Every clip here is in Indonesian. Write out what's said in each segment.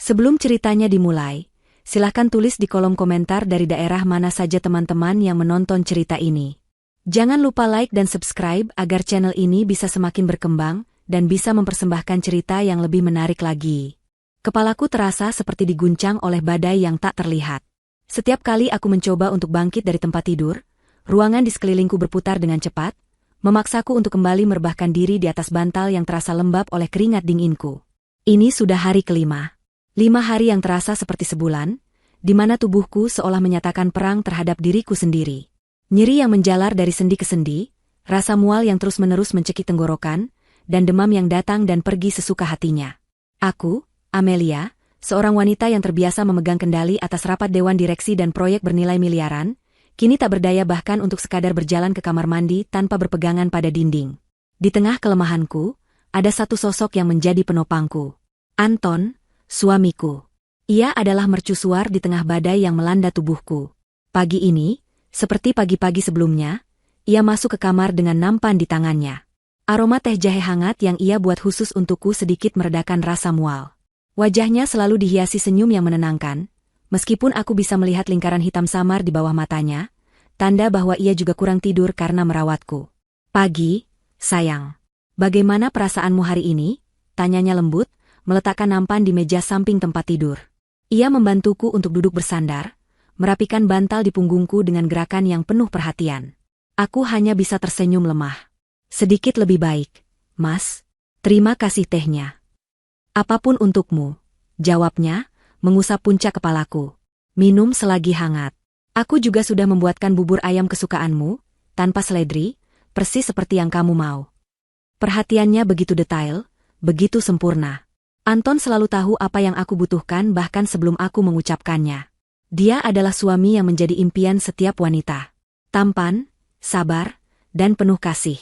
Sebelum ceritanya dimulai, silahkan tulis di kolom komentar dari daerah mana saja teman-teman yang menonton cerita ini. Jangan lupa like dan subscribe agar channel ini bisa semakin berkembang dan bisa mempersembahkan cerita yang lebih menarik lagi. Kepalaku terasa seperti diguncang oleh badai yang tak terlihat. Setiap kali aku mencoba untuk bangkit dari tempat tidur, ruangan di sekelilingku berputar dengan cepat, memaksaku untuk kembali merebahkan diri di atas bantal yang terasa lembab oleh keringat dinginku. Ini sudah hari kelima. 5 hari yang terasa seperti sebulan, di mana tubuhku seolah menyatakan perang terhadap diriku sendiri. Nyeri yang menjalar dari sendi ke sendi, rasa mual yang terus-menerus mencekik tenggorokan, dan demam yang datang dan pergi sesuka hatinya. Aku, Amelia, seorang wanita yang terbiasa memegang kendali atas rapat dewan direksi dan proyek bernilai miliaran, kini tak berdaya bahkan untuk sekadar berjalan ke kamar mandi tanpa berpegangan pada dinding. Di tengah kelemahanku, ada satu sosok yang menjadi penopangku. Anton, suamiku. Ia adalah mercusuar di tengah badai yang melanda tubuhku. Pagi ini, seperti pagi-pagi sebelumnya, ia masuk ke kamar dengan nampan di tangannya. Aroma teh jahe hangat yang ia buat khusus untukku sedikit meredakan rasa mual. Wajahnya selalu dihiasi senyum yang menenangkan, meskipun aku bisa melihat lingkaran hitam samar di bawah matanya, tanda bahwa ia juga kurang tidur karena merawatku. Pagi, sayang. Bagaimana perasaanmu hari ini? Tanyanya lembut, meletakkan nampan di meja samping tempat tidur. Ia membantuku untuk duduk bersandar, merapikan bantal di punggungku dengan gerakan yang penuh perhatian. Aku hanya bisa tersenyum lemah. Sedikit lebih baik, Mas. Terima kasih tehnya. Apapun untukmu, jawabnya, mengusap puncak kepalaku. Minum selagi hangat. Aku juga sudah membuatkan bubur ayam kesukaanmu, tanpa seledri, persis seperti yang kamu mau. Perhatiannya begitu detail, begitu sempurna. Anton selalu tahu apa yang aku butuhkan bahkan sebelum aku mengucapkannya. Dia adalah suami yang menjadi impian setiap wanita. Tampan, sabar, dan penuh kasih.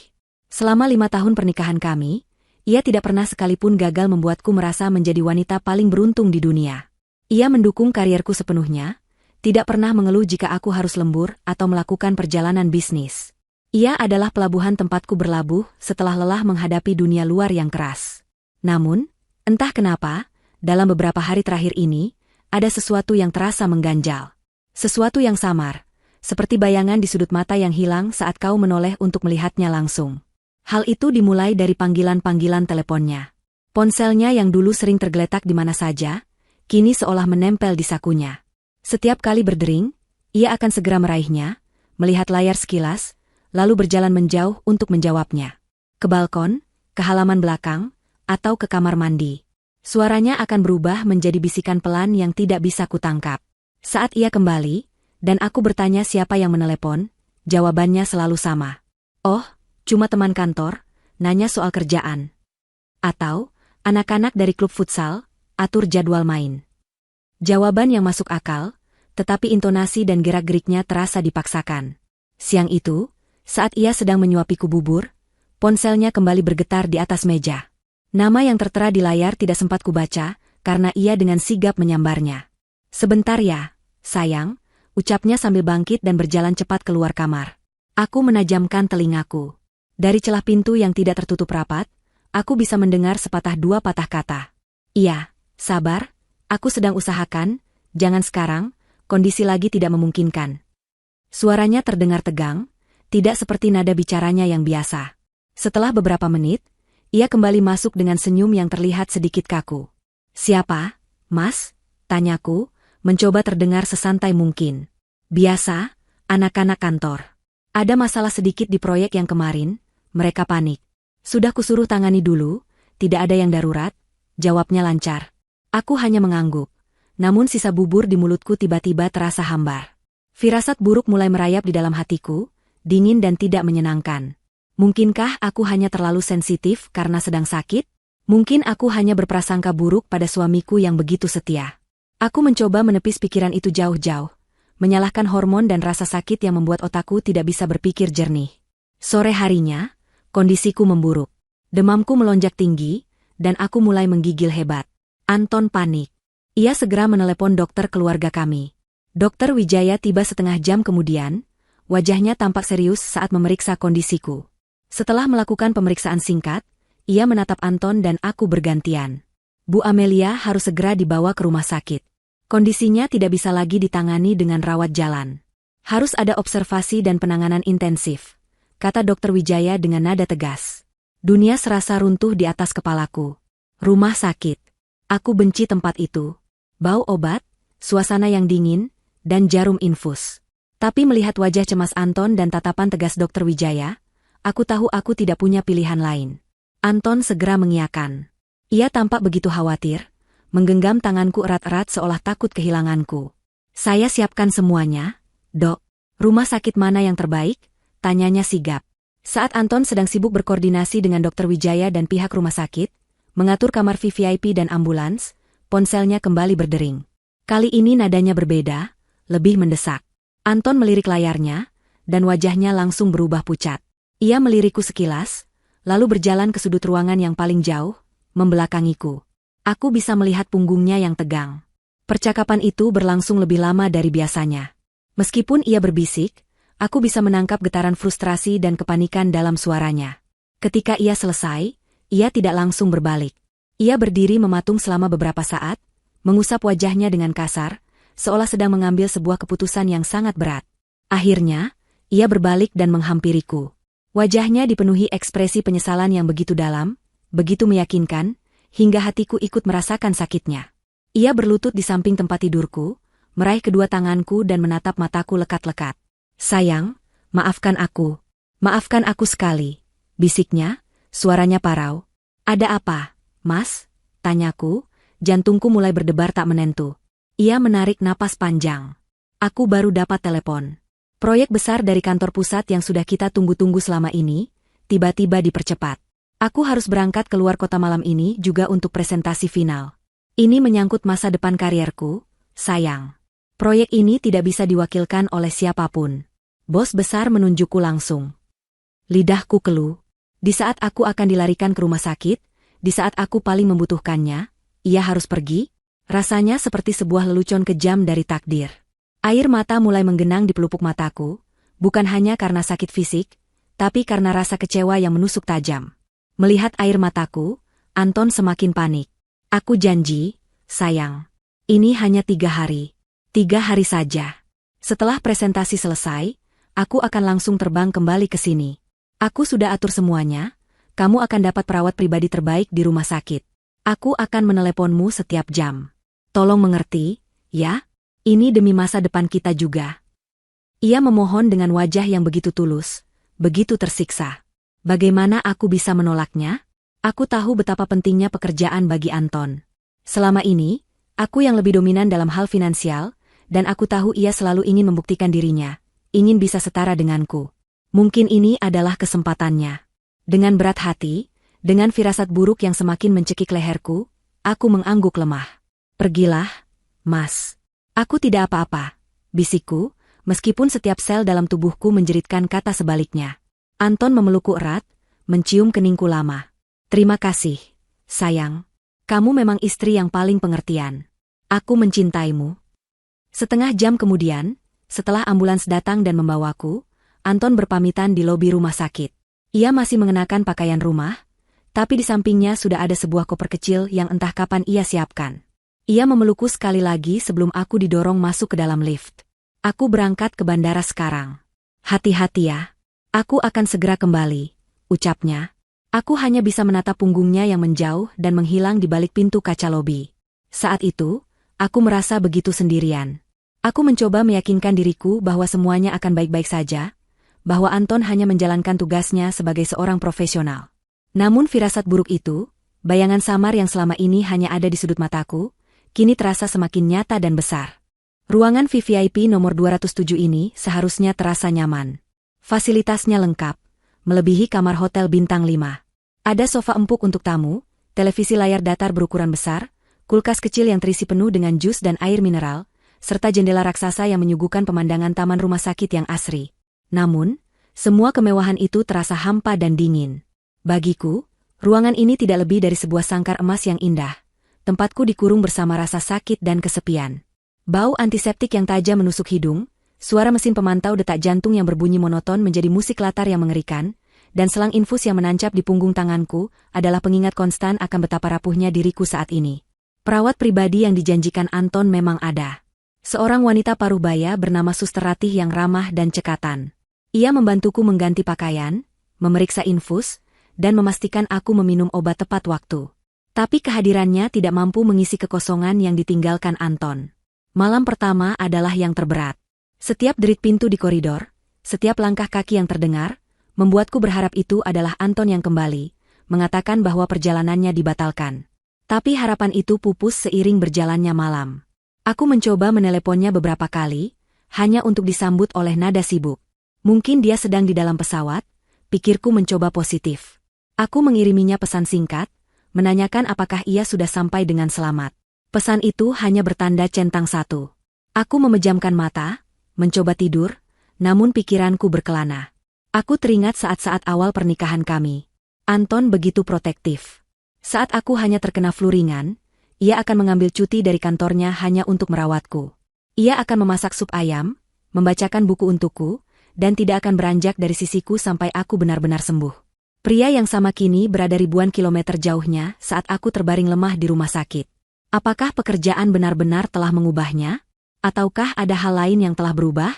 Selama 5 tahun pernikahan kami, ia tidak pernah sekalipun gagal membuatku merasa menjadi wanita paling beruntung di dunia. Ia mendukung karierku sepenuhnya, tidak pernah mengeluh jika aku harus lembur atau melakukan perjalanan bisnis. Ia adalah pelabuhan tempatku berlabuh setelah lelah menghadapi dunia luar yang keras. Namun, entah kenapa, dalam beberapa hari terakhir ini, ada sesuatu yang terasa mengganjal. Sesuatu yang samar, seperti bayangan di sudut mata yang hilang saat kau menoleh untuk melihatnya langsung. Hal itu dimulai dari panggilan-panggilan teleponnya. Ponselnya yang dulu sering tergeletak di mana saja, kini seolah menempel di sakunya. Setiap kali berdering, ia akan segera meraihnya, melihat layar sekilas, lalu berjalan menjauh untuk menjawabnya. Ke balkon, ke halaman belakang, atau ke kamar mandi. Suaranya akan berubah menjadi bisikan pelan yang tidak bisa kutangkap. Saat ia kembali, dan aku bertanya siapa yang menelepon, jawabannya selalu sama. Oh, cuma teman kantor, nanya soal kerjaan. Atau, anak-anak dari klub futsal, atur jadwal main. Jawaban yang masuk akal, tetapi intonasi dan gerak-geriknya terasa dipaksakan. Siang itu, saat ia sedang menyuapiku bubur, ponselnya kembali bergetar di atas meja. Nama yang tertera di layar tidak sempat kubaca, karena ia dengan sigap menyambarnya. Sebentar ya, sayang, ucapnya sambil bangkit dan berjalan cepat keluar kamar. Aku menajamkan telingaku. Dari celah pintu yang tidak tertutup rapat, aku bisa mendengar sepatah dua patah kata. Iya, sabar, aku sedang usahakan, jangan sekarang, kondisi lagi tidak memungkinkan. Suaranya terdengar tegang, tidak seperti nada bicaranya yang biasa. Setelah beberapa menit, ia kembali masuk dengan senyum yang terlihat sedikit kaku. Siapa, Mas? Tanyaku, mencoba terdengar sesantai mungkin. Biasa, anak-anak kantor. Ada masalah sedikit di proyek yang kemarin, mereka panik. Sudah kusuruh tangani dulu, tidak ada yang darurat, jawabnya lancar. Aku hanya mengangguk, namun sisa bubur di mulutku tiba-tiba terasa hambar. Firasat buruk mulai merayap di dalam hatiku, dingin dan tidak menyenangkan. Mungkinkah aku hanya terlalu sensitif karena sedang sakit? Mungkin aku hanya berprasangka buruk pada suamiku yang begitu setia. Aku mencoba menepis pikiran itu jauh-jauh, menyalahkan hormon dan rasa sakit yang membuat otakku tidak bisa berpikir jernih. Sore harinya, kondisiku memburuk. Demamku melonjak tinggi, dan aku mulai menggigil hebat. Anton panik. Ia segera menelepon dokter keluarga kami. Dokter Wijaya tiba setengah jam kemudian, wajahnya tampak serius saat memeriksa kondisiku. Setelah melakukan pemeriksaan singkat, ia menatap Anton dan aku bergantian. Bu Amelia harus segera dibawa ke rumah sakit. Kondisinya tidak bisa lagi ditangani dengan rawat jalan. Harus ada observasi dan penanganan intensif, kata Dr. Wijaya dengan nada tegas. Dunia serasa runtuh di atas kepalaku. Rumah sakit. Aku benci tempat itu. Bau obat, suasana yang dingin, dan jarum infus. Tapi melihat wajah cemas Anton dan tatapan tegas Dr. Wijaya, aku tahu aku tidak punya pilihan lain. Anton segera mengiyakan. Ia tampak begitu khawatir, menggenggam tanganku erat-erat seolah takut kehilanganku. Saya siapkan semuanya, Dok. Rumah sakit mana yang terbaik? Tanyanya sigap. Saat Anton sedang sibuk berkoordinasi dengan Dr. Wijaya dan pihak rumah sakit, mengatur kamar VIP dan ambulans, ponselnya kembali berdering. Kali ini nadanya berbeda, lebih mendesak. Anton melirik layarnya, dan wajahnya langsung berubah pucat. Ia melirikku sekilas, lalu berjalan ke sudut ruangan yang paling jauh, membelakangiku. Aku bisa melihat punggungnya yang tegang. Percakapan itu berlangsung lebih lama dari biasanya. Meskipun ia berbisik, aku bisa menangkap getaran frustrasi dan kepanikan dalam suaranya. Ketika ia selesai, ia tidak langsung berbalik. Ia berdiri mematung selama beberapa saat, mengusap wajahnya dengan kasar, seolah sedang mengambil sebuah keputusan yang sangat berat. Akhirnya, ia berbalik dan menghampiriku. Wajahnya dipenuhi ekspresi penyesalan yang begitu dalam, begitu meyakinkan, hingga hatiku ikut merasakan sakitnya. Ia berlutut di samping tempat tidurku, meraih kedua tanganku dan menatap mataku lekat-lekat. Sayang, maafkan aku. Maafkan aku sekali, bisiknya, suaranya parau. Ada apa, Mas? Tanyaku, jantungku mulai berdebar tak menentu. Ia menarik napas panjang. Aku baru dapat telepon. Proyek besar dari kantor pusat yang sudah kita tunggu-tunggu selama ini, tiba-tiba dipercepat. Aku harus berangkat keluar kota malam ini juga untuk presentasi final. Ini menyangkut masa depan karierku, sayang. Proyek ini tidak bisa diwakilkan oleh siapapun. Bos besar menunjukku langsung. Lidahku keluh. Di saat aku akan dilarikan ke rumah sakit, di saat aku paling membutuhkannya, ia harus pergi. Rasanya seperti sebuah lelucon kejam dari takdir. Air mata mulai menggenang di pelupuk mataku, bukan hanya karena sakit fisik, tapi karena rasa kecewa yang menusuk tajam. Melihat air mataku, Anton semakin panik. Aku janji, sayang. Ini hanya 3 hari. 3 hari saja. Setelah presentasi selesai, aku akan langsung terbang kembali ke sini. Aku sudah atur semuanya, kamu akan dapat perawat pribadi terbaik di rumah sakit. Aku akan meneleponmu setiap jam. Tolong mengerti, ya? Ini demi masa depan kita juga. Ia memohon dengan wajah yang begitu tulus, begitu tersiksa. Bagaimana aku bisa menolaknya? Aku tahu betapa pentingnya pekerjaan bagi Anton. Selama ini, aku yang lebih dominan dalam hal finansial, dan aku tahu ia selalu ingin membuktikan dirinya, ingin bisa setara denganku. Mungkin ini adalah kesempatannya. Dengan berat hati, dengan firasat buruk yang semakin mencekik leherku, aku mengangguk lemah. Pergilah, Mas. Aku tidak apa-apa, bisikku, meskipun setiap sel dalam tubuhku menjeritkan kata sebaliknya. Anton memelukku erat, mencium keningku lama. Terima kasih, sayang. Kamu memang istri yang paling pengertian. Aku mencintaimu. Setengah jam kemudian, setelah ambulans datang dan membawaku, Anton berpamitan di lobi rumah sakit. Ia masih mengenakan pakaian rumah, tapi di sampingnya sudah ada sebuah koper kecil yang entah kapan ia siapkan. Ia memelukku sekali lagi sebelum aku didorong masuk ke dalam lift. Aku berangkat ke bandara sekarang. Hati-hati ya. Aku akan segera kembali, ucapnya. Aku hanya bisa menatap punggungnya yang menjauh dan menghilang di balik pintu kaca lobi. Saat itu, aku merasa begitu sendirian. Aku mencoba meyakinkan diriku bahwa semuanya akan baik-baik saja, bahwa Anton hanya menjalankan tugasnya sebagai seorang profesional. Namun firasat buruk itu, bayangan samar yang selama ini hanya ada di sudut mataku, kini terasa semakin nyata dan besar. Ruangan VVIP nomor 207 ini seharusnya terasa nyaman. Fasilitasnya lengkap, melebihi kamar hotel bintang 5. Ada sofa empuk untuk tamu, televisi layar datar berukuran besar, kulkas kecil yang terisi penuh dengan jus dan air mineral, serta jendela raksasa yang menyuguhkan pemandangan taman rumah sakit yang asri. Namun, semua kemewahan itu terasa hampa dan dingin. Bagiku, ruangan ini tidak lebih dari sebuah sangkar emas yang indah. Tempatku dikurung bersama rasa sakit dan kesepian. Bau antiseptik yang tajam menusuk hidung, suara mesin pemantau detak jantung yang berbunyi monoton menjadi musik latar yang mengerikan, dan selang infus yang menancap di punggung tanganku adalah pengingat konstan akan betapa rapuhnya diriku saat ini. Perawat pribadi yang dijanjikan Anton memang ada. Seorang wanita parubaya bernama Suster Ratih yang ramah dan cekatan. Ia membantuku mengganti pakaian, memeriksa infus, dan memastikan aku meminum obat tepat waktu. Tapi kehadirannya tidak mampu mengisi kekosongan yang ditinggalkan Anton. Malam pertama adalah yang terberat. Setiap derit pintu di koridor, setiap langkah kaki yang terdengar, membuatku berharap itu adalah Anton yang kembali, mengatakan bahwa perjalanannya dibatalkan. Tapi harapan itu pupus seiring berjalannya malam. Aku mencoba meneleponnya beberapa kali, hanya untuk disambut oleh nada sibuk. Mungkin dia sedang di dalam pesawat, pikirku mencoba positif. Aku mengiriminya pesan singkat, menanyakan apakah ia sudah sampai dengan selamat. Pesan itu hanya bertanda centang 1. Aku memejamkan mata, mencoba tidur, namun pikiranku berkelana. Aku teringat saat-saat awal pernikahan kami. Anton begitu protektif. Saat aku hanya terkena flu ringan, ia akan mengambil cuti dari kantornya hanya untuk merawatku. Ia akan memasak sup ayam, membacakan buku untukku, dan tidak akan beranjak dari sisiku sampai aku benar-benar sembuh. Pria yang sama kini berada ribuan kilometer jauhnya saat aku terbaring lemah di rumah sakit. Apakah pekerjaan benar-benar telah mengubahnya? Ataukah ada hal lain yang telah berubah?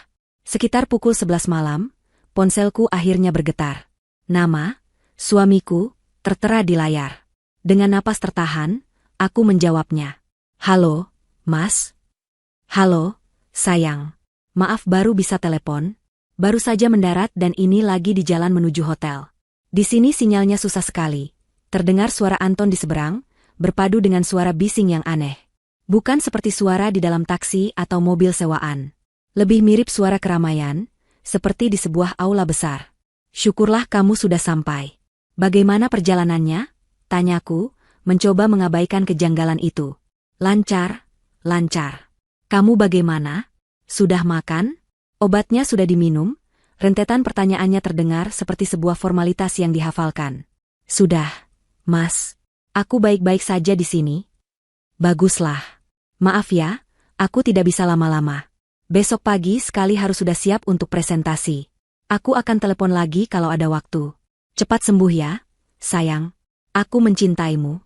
Sekitar pukul 11 malam, ponselku akhirnya bergetar. Nama, suamiku, tertera di layar. Dengan napas tertahan, aku menjawabnya. Halo, Mas? Halo, sayang. Maaf baru bisa telepon. Baru saja mendarat dan ini lagi di jalan menuju hotel. Di sini sinyalnya susah sekali. Terdengar suara Anton di seberang, berpadu dengan suara bising yang aneh. Bukan seperti suara di dalam taksi atau mobil sewaan. Lebih mirip suara keramaian, seperti di sebuah aula besar. Syukurlah kamu sudah sampai. Bagaimana perjalanannya? Tanyaku, mencoba mengabaikan kejanggalan itu. Lancar, lancar. Kamu bagaimana? Sudah makan? Obatnya sudah diminum? Rentetan pertanyaannya terdengar seperti sebuah formalitas yang dihafalkan. Sudah, Mas. Aku baik-baik saja di sini. Baguslah. Maaf ya, aku tidak bisa lama-lama. Besok pagi sekali harus sudah siap untuk presentasi. Aku akan telepon lagi kalau ada waktu. Cepat sembuh ya, sayang. Aku mencintaimu.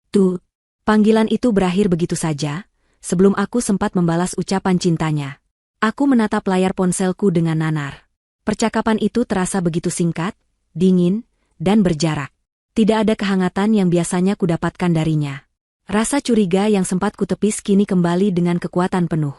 Tuh, panggilan itu berakhir begitu saja, sebelum aku sempat membalas ucapan cintanya. Aku menatap layar ponselku dengan nanar. Percakapan itu terasa begitu singkat, dingin, dan berjarak. Tidak ada kehangatan yang biasanya kudapatkan darinya. Rasa curiga yang sempat kutepis kini kembali dengan kekuatan penuh.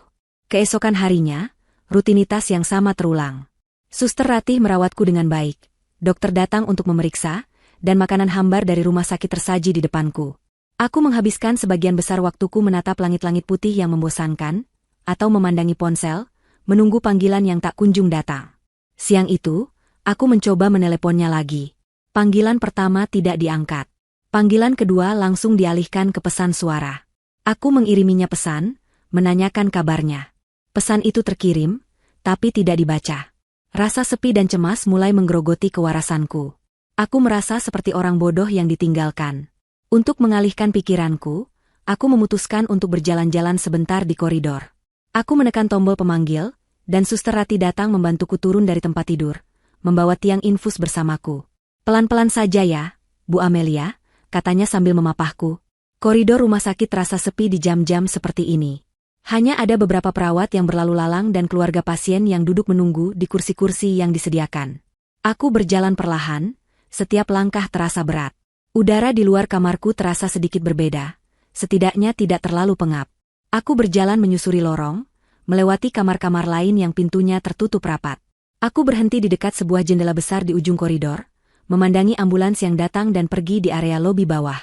Keesokan harinya, rutinitas yang sama terulang. Suster Ratih merawatku dengan baik. Dokter datang untuk memeriksa, dan makanan hambar dari rumah sakit tersaji di depanku. Aku menghabiskan sebagian besar waktuku menatap langit-langit putih yang membosankan, atau memandangi ponsel, menunggu panggilan yang tak kunjung datang. Siang itu, aku mencoba meneleponnya lagi. Panggilan pertama tidak diangkat. Panggilan kedua langsung dialihkan ke pesan suara. Aku mengiriminya pesan, menanyakan kabarnya. Pesan itu terkirim, tapi tidak dibaca. Rasa sepi dan cemas mulai menggerogoti kewarasanku. Aku merasa seperti orang bodoh yang ditinggalkan. Untuk mengalihkan pikiranku, aku memutuskan untuk berjalan-jalan sebentar di koridor. Aku menekan tombol pemanggil, dan Suster Ratih datang membantuku turun dari tempat tidur, membawa tiang infus bersamaku. Pelan-pelan saja ya, Bu Amelia, katanya sambil memapahku. Koridor rumah sakit terasa sepi di jam-jam seperti ini. Hanya ada beberapa perawat yang berlalu lalang dan keluarga pasien yang duduk menunggu di kursi-kursi yang disediakan. Aku berjalan perlahan, setiap langkah terasa berat. Udara di luar kamarku terasa sedikit berbeda, setidaknya tidak terlalu pengap. Aku berjalan menyusuri lorong, melewati kamar-kamar lain yang pintunya tertutup rapat. Aku berhenti di dekat sebuah jendela besar di ujung koridor, memandangi ambulans yang datang dan pergi di area lobi bawah.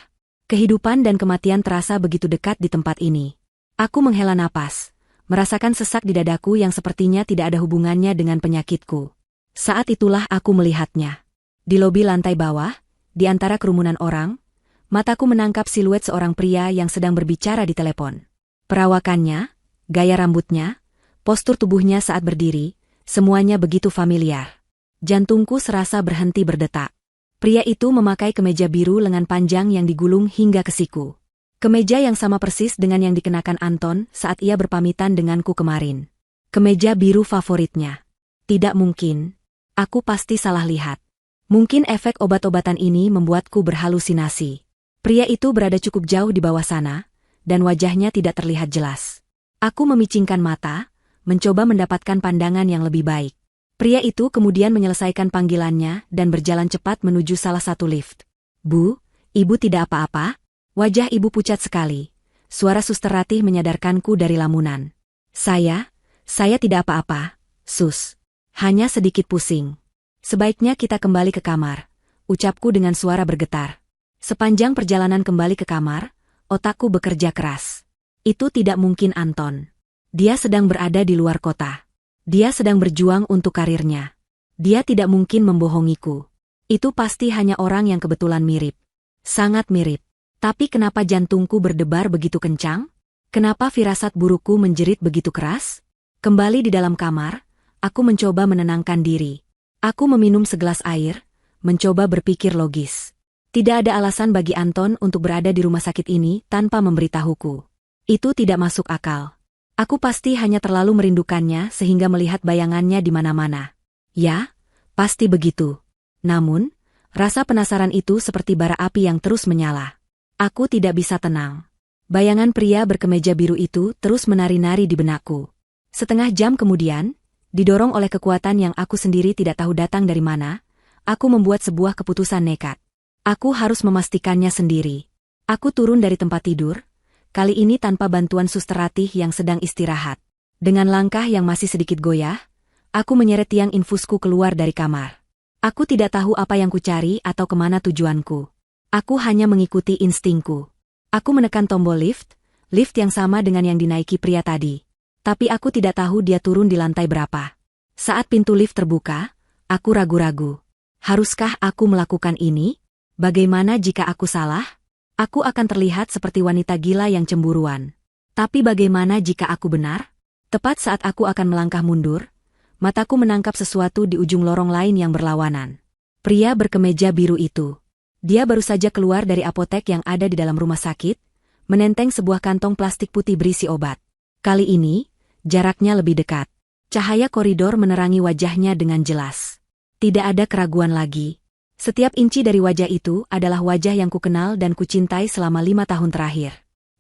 Kehidupan dan kematian terasa begitu dekat di tempat ini. Aku menghela napas, merasakan sesak di dadaku yang sepertinya tidak ada hubungannya dengan penyakitku. Saat itulah aku melihatnya. Di lobi lantai bawah, di antara kerumunan orang, mataku menangkap siluet seorang pria yang sedang berbicara di telepon. Perawakannya, gaya rambutnya, postur tubuhnya saat berdiri, semuanya begitu familiar. Jantungku serasa berhenti berdetak. Pria itu memakai kemeja biru lengan panjang yang digulung hingga ke siku. Kemeja yang sama persis dengan yang dikenakan Anton saat ia berpamitan denganku kemarin. Kemeja biru favoritnya. Tidak mungkin. Aku pasti salah lihat. Mungkin efek obat-obatan ini membuatku berhalusinasi. Pria itu berada cukup jauh di bawah sana, dan wajahnya tidak terlihat jelas. Aku memicingkan mata, mencoba mendapatkan pandangan yang lebih baik. Pria itu kemudian menyelesaikan panggilannya dan berjalan cepat menuju salah satu lift. "Bu, ibu tidak apa-apa?" Wajah ibu pucat sekali. Suara suster Ratih menyadarkanku dari lamunan. Saya tidak apa-apa, Sus. Hanya sedikit pusing. Sebaiknya kita kembali ke kamar, ucapku dengan suara bergetar. Sepanjang perjalanan kembali ke kamar, otakku bekerja keras. Itu tidak mungkin Anton. Dia sedang berada di luar kota. Dia sedang berjuang untuk karirnya. Dia tidak mungkin membohongiku. Itu pasti hanya orang yang kebetulan mirip. Sangat mirip. Tapi kenapa jantungku berdebar begitu kencang? Kenapa firasat burukku menjerit begitu keras? Kembali di dalam kamar, aku mencoba menenangkan diri. Aku meminum segelas air, mencoba berpikir logis. Tidak ada alasan bagi Anton untuk berada di rumah sakit ini tanpa memberitahuku. Itu tidak masuk akal. Aku pasti hanya terlalu merindukannya sehingga melihat bayangannya di mana-mana. Ya, pasti begitu. Namun, rasa penasaran itu seperti bara api yang terus menyala. Aku tidak bisa tenang. Bayangan pria berkemeja biru itu terus menari-nari di benakku. Setengah jam kemudian, didorong oleh kekuatan yang aku sendiri tidak tahu datang dari mana, aku membuat sebuah keputusan nekat. Aku harus memastikannya sendiri. Aku turun dari tempat tidur, kali ini tanpa bantuan suster Ratih yang sedang istirahat. Dengan langkah yang masih sedikit goyah, aku menyeret tiang infusku keluar dari kamar. Aku tidak tahu apa yang kucari atau kemana tujuanku. Aku hanya mengikuti instingku. Aku menekan tombol lift yang sama dengan yang dinaiki pria tadi. Tapi aku tidak tahu dia turun di lantai berapa. Saat pintu lift terbuka, aku ragu-ragu. Haruskah aku melakukan ini? Bagaimana jika aku salah? Aku akan terlihat seperti wanita gila yang cemburuan. Tapi bagaimana jika aku benar? Tepat saat aku akan melangkah mundur, mataku menangkap sesuatu di ujung lorong lain yang berlawanan. Pria berkemeja biru itu. Dia baru saja keluar dari apotek yang ada di dalam rumah sakit, menenteng sebuah kantong plastik putih berisi obat. Kali ini, jaraknya lebih dekat. Cahaya koridor menerangi wajahnya dengan jelas. Tidak ada keraguan lagi. Setiap inci dari wajah itu adalah wajah yang kukenal dan kucintai selama 5 tahun terakhir.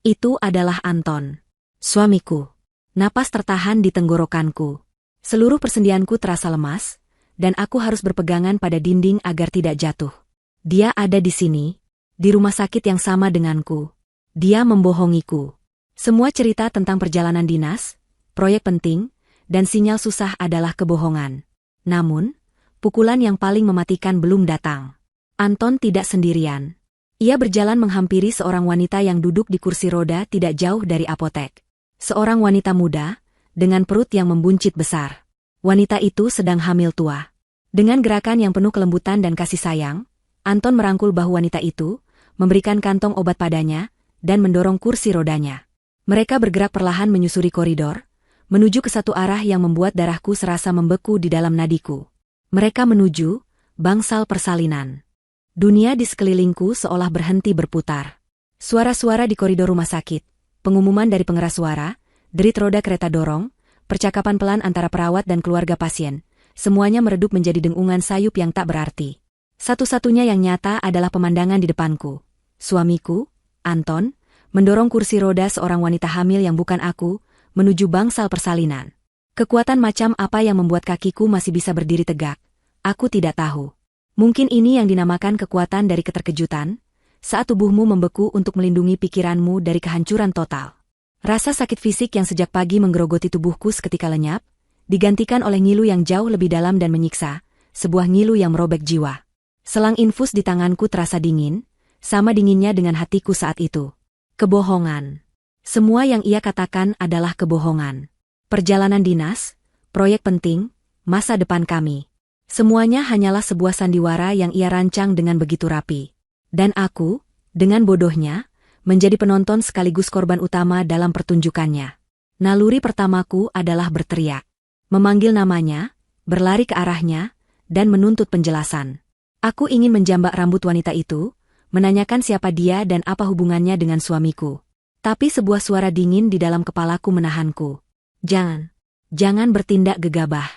Itu adalah Anton. Suamiku. Napas tertahan di tenggorokanku. Seluruh persendianku terasa lemas, dan aku harus berpegangan pada dinding agar tidak jatuh. Dia ada di sini, di rumah sakit yang sama denganku. Dia membohongiku. Semua cerita tentang perjalanan dinas, proyek penting, dan sinyal susah adalah kebohongan. Namun, pukulan yang paling mematikan belum datang. Anton tidak sendirian. Ia berjalan menghampiri seorang wanita yang duduk di kursi roda tidak jauh dari apotek. Seorang wanita muda, dengan perut yang membuncit besar. Wanita itu sedang hamil tua. Dengan gerakan yang penuh kelembutan dan kasih sayang, Anton merangkul bahu wanita itu, memberikan kantong obat padanya, dan mendorong kursi rodanya. Mereka bergerak perlahan menyusuri koridor, menuju ke satu arah yang membuat darahku serasa membeku di dalam nadiku. Mereka menuju bangsal persalinan. Dunia di sekelilingku seolah berhenti berputar. Suara-suara di koridor rumah sakit, pengumuman dari pengeras suara, derit roda kereta dorong, percakapan pelan antara perawat dan keluarga pasien, semuanya meredup menjadi dengungan sayup yang tak berarti. Satu-satunya yang nyata adalah pemandangan di depanku. Suamiku, Anton, mendorong kursi roda seorang wanita hamil yang bukan aku, menuju bangsal persalinan. Kekuatan macam apa yang membuat kakiku masih bisa berdiri tegak? Aku tidak tahu. Mungkin ini yang dinamakan kekuatan dari keterkejutan, saat tubuhmu membeku untuk melindungi pikiranmu dari kehancuran total. Rasa sakit fisik yang sejak pagi menggerogoti tubuhku seketika lenyap, digantikan oleh ngilu yang jauh lebih dalam dan menyiksa, sebuah ngilu yang merobek jiwa. Selang infus di tanganku terasa dingin, sama dinginnya dengan hatiku saat itu. Kebohongan. Semua yang ia katakan adalah kebohongan. Perjalanan dinas, proyek penting, masa depan kami. Semuanya hanyalah sebuah sandiwara yang ia rancang dengan begitu rapi. Dan aku, dengan bodohnya, menjadi penonton sekaligus korban utama dalam pertunjukannya. Naluri pertamaku adalah berteriak, memanggil namanya, berlari ke arahnya, dan menuntut penjelasan. Aku ingin menjambak rambut wanita itu, menanyakan siapa dia dan apa hubungannya dengan suamiku. Tapi sebuah suara dingin di dalam kepalaku menahanku. Jangan bertindak gegabah.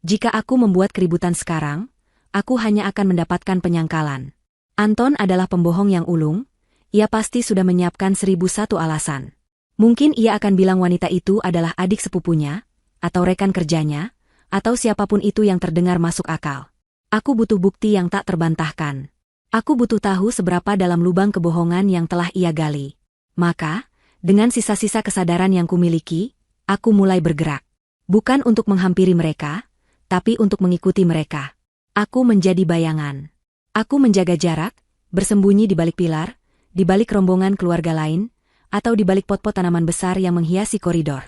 Jika aku membuat keributan sekarang, aku hanya akan mendapatkan penyangkalan. Anton adalah pembohong yang ulung, ia pasti sudah menyiapkan 1001 alasan. Mungkin ia akan bilang wanita itu adalah adik sepupunya, atau rekan kerjanya, atau siapapun itu yang terdengar masuk akal. Aku butuh bukti yang tak terbantahkan. Aku butuh tahu seberapa dalam lubang kebohongan yang telah ia gali. Maka, dengan sisa-sisa kesadaran yang kumiliki, aku mulai bergerak. Bukan untuk menghampiri mereka, tapi untuk mengikuti mereka. Aku menjadi bayangan. Aku menjaga jarak, bersembunyi di balik pilar, di balik rombongan keluarga lain, atau di balik pot-pot tanaman besar yang menghiasi koridor.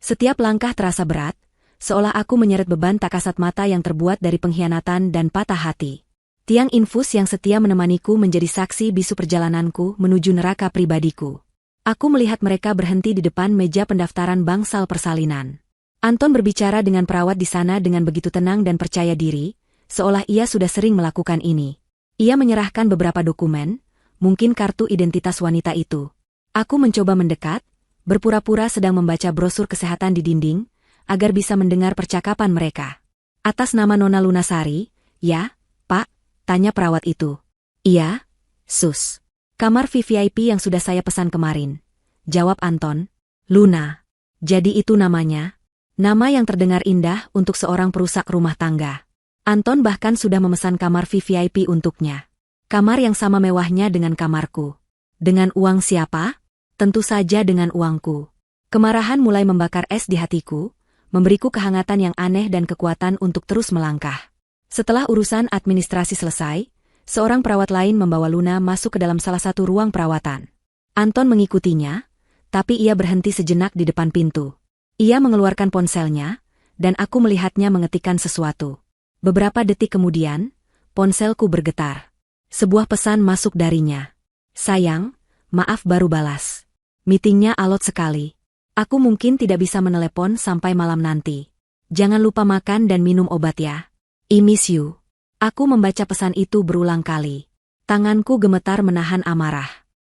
Setiap langkah terasa berat, seolah aku menyeret beban tak kasat mata yang terbuat dari pengkhianatan dan patah hati. Tiang infus yang setia menemaniku menjadi saksi bisu perjalananku menuju neraka pribadiku. Aku melihat mereka berhenti di depan meja pendaftaran bangsal persalinan. Anton berbicara dengan perawat di sana dengan begitu tenang dan percaya diri, seolah ia sudah sering melakukan ini. Ia menyerahkan beberapa dokumen, mungkin kartu identitas wanita itu. Aku mencoba mendekat, berpura-pura sedang membaca brosur kesehatan di dinding, agar bisa mendengar percakapan mereka. Atas nama Nona Lunasari, ya, Pak, tanya perawat itu. Iya, Sus. Kamar VVIP yang sudah saya pesan kemarin. Jawab Anton. Luna. Jadi itu namanya? Nama yang terdengar indah untuk seorang perusak rumah tangga. Anton bahkan sudah memesan kamar VVIP untuknya. Kamar yang sama mewahnya dengan kamarku. Dengan uang siapa? Tentu saja dengan uangku. Kemarahan mulai membakar es di hatiku, memberiku kehangatan yang aneh dan kekuatan untuk terus melangkah. Setelah urusan administrasi selesai, seorang perawat lain membawa Luna masuk ke dalam salah satu ruang perawatan. Anton mengikutinya, tapi ia berhenti sejenak di depan pintu. Ia mengeluarkan ponselnya, dan aku melihatnya mengetikkan sesuatu. Beberapa detik kemudian, ponselku bergetar. Sebuah pesan masuk darinya. Sayang, maaf baru balas. Meetingnya alot sekali. Aku mungkin tidak bisa menelepon sampai malam nanti. Jangan lupa makan dan minum obat ya. I miss you. Aku membaca pesan itu berulang kali. Tanganku gemetar menahan amarah.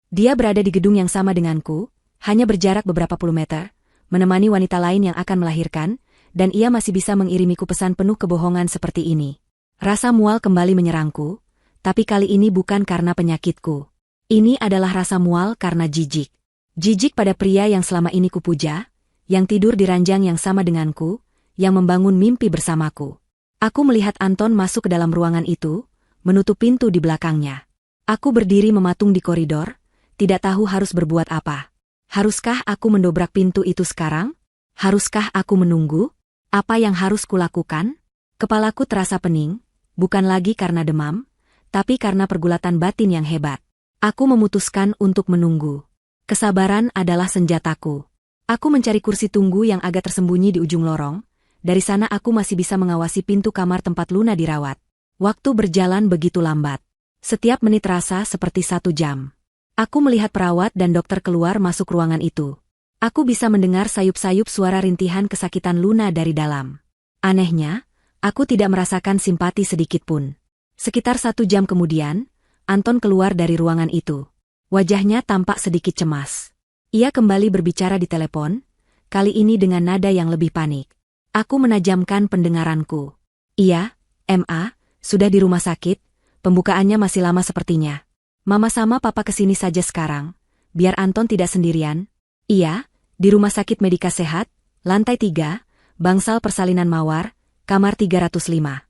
Dia berada di gedung yang sama denganku, hanya berjarak beberapa puluh meter, menemani wanita lain yang akan melahirkan, dan ia masih bisa mengirimiku pesan penuh kebohongan seperti ini. Rasa mual kembali menyerangku, tapi kali ini bukan karena penyakitku. Ini adalah rasa mual karena jijik. Jijik pada pria yang selama ini kupuja, yang tidur di ranjang yang sama denganku, yang membangun mimpi bersamaku. Aku melihat Anton masuk ke dalam ruangan itu, menutup pintu di belakangnya. Aku berdiri mematung di koridor, tidak tahu harus berbuat apa. Haruskah aku mendobrak pintu itu sekarang? Haruskah aku menunggu? Apa yang harus kulakukan? Kepalaku terasa pening, bukan lagi karena demam, tapi karena pergulatan batin yang hebat. Aku memutuskan untuk menunggu. Kesabaran adalah senjataku. Aku mencari kursi tunggu yang agak tersembunyi di ujung lorong. Dari sana aku masih bisa mengawasi pintu kamar tempat Luna dirawat. Waktu berjalan begitu lambat. Setiap menit terasa seperti 1 jam. Aku melihat perawat dan dokter keluar masuk ruangan itu. Aku bisa mendengar sayup-sayup suara rintihan kesakitan Luna dari dalam. Anehnya, aku tidak merasakan simpati sedikitpun. Sekitar 1 jam kemudian, Anton keluar dari ruangan itu. Wajahnya tampak sedikit cemas. Ia kembali berbicara di telepon, kali ini dengan nada yang lebih panik. Aku menajamkan pendengaranku. Iya, MA, sudah di rumah sakit, pembukaannya masih lama sepertinya. Mama sama papa kesini saja sekarang, biar Anton tidak sendirian. Iya, di rumah sakit Medika Sehat, lantai 3, bangsal persalinan Mawar, kamar 305.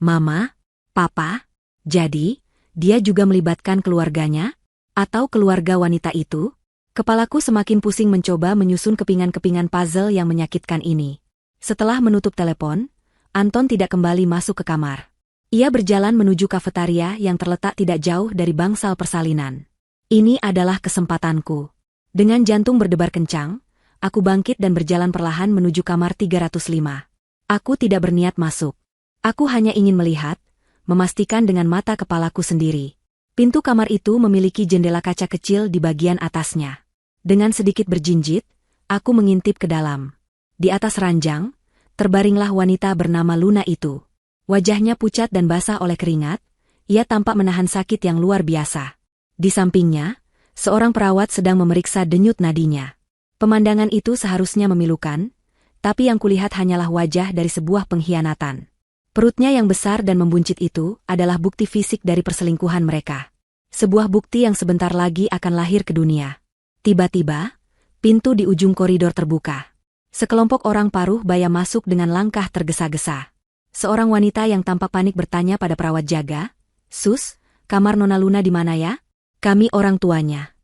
Mama, papa, jadi, dia juga melibatkan keluarganya? Atau keluarga wanita itu? Kepalaku semakin pusing mencoba menyusun kepingan-kepingan puzzle yang menyakitkan ini. Setelah menutup telepon, Anton tidak kembali masuk ke kamar. Ia berjalan menuju kafetaria yang terletak tidak jauh dari bangsal persalinan. Ini adalah kesempatanku. Dengan jantung berdebar kencang, aku bangkit dan berjalan perlahan menuju kamar 305. Aku tidak berniat masuk. Aku hanya ingin melihat, memastikan dengan mata kepalaku sendiri. Pintu kamar itu memiliki jendela kaca kecil di bagian atasnya. Dengan sedikit berjinjit, aku mengintip ke dalam. Di atas ranjang, terbaringlah wanita bernama Luna itu. Wajahnya pucat dan basah oleh keringat, ia tampak menahan sakit yang luar biasa. Di sampingnya, seorang perawat sedang memeriksa denyut nadinya. Pemandangan itu seharusnya memilukan, tapi yang kulihat hanyalah wajah dari sebuah pengkhianatan. Perutnya yang besar dan membuncit itu adalah bukti fisik dari perselingkuhan mereka. Sebuah bukti yang sebentar lagi akan lahir ke dunia. Tiba-tiba, Pintu di ujung koridor terbuka. Sekelompok orang paruh baya masuk dengan langkah tergesa-gesa. Seorang wanita yang tampak panik bertanya pada perawat jaga, "Sus, kamar Nona Luna di mana ya? Kami orang tuanya."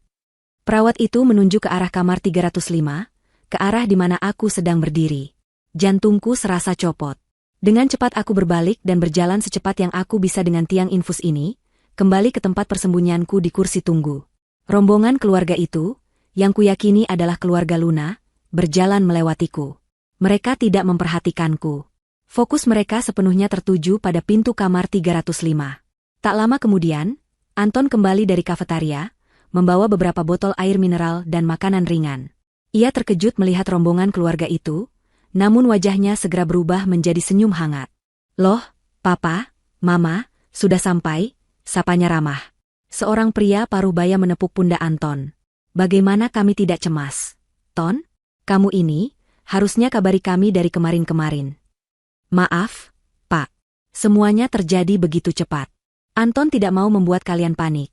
Perawat itu menunjuk ke arah kamar 305, ke arah di mana aku sedang berdiri. Jantungku serasa copot. Dengan cepat aku berbalik dan berjalan secepat yang aku bisa dengan tiang infus ini, kembali ke tempat persembunyianku di kursi tunggu. Rombongan keluarga itu, yang kuyakini adalah keluarga Luna, berjalan melewatiku. Mereka tidak memperhatikanku. Fokus mereka sepenuhnya tertuju pada pintu kamar 305. Tak lama kemudian, Anton kembali dari kafetaria, membawa beberapa botol air mineral dan makanan ringan. Ia terkejut melihat rombongan keluarga itu, namun wajahnya segera berubah menjadi senyum hangat. "Loh, Papa, Mama, sudah sampai," sapanya ramah. Seorang pria paruh baya menepuk pundak Anton. "Bagaimana kami tidak cemas? Ton, kamu ini, harusnya kabari kami dari kemarin-kemarin." "Maaf, Pak. Semuanya terjadi begitu cepat." "Anton tidak mau membuat kalian panik,"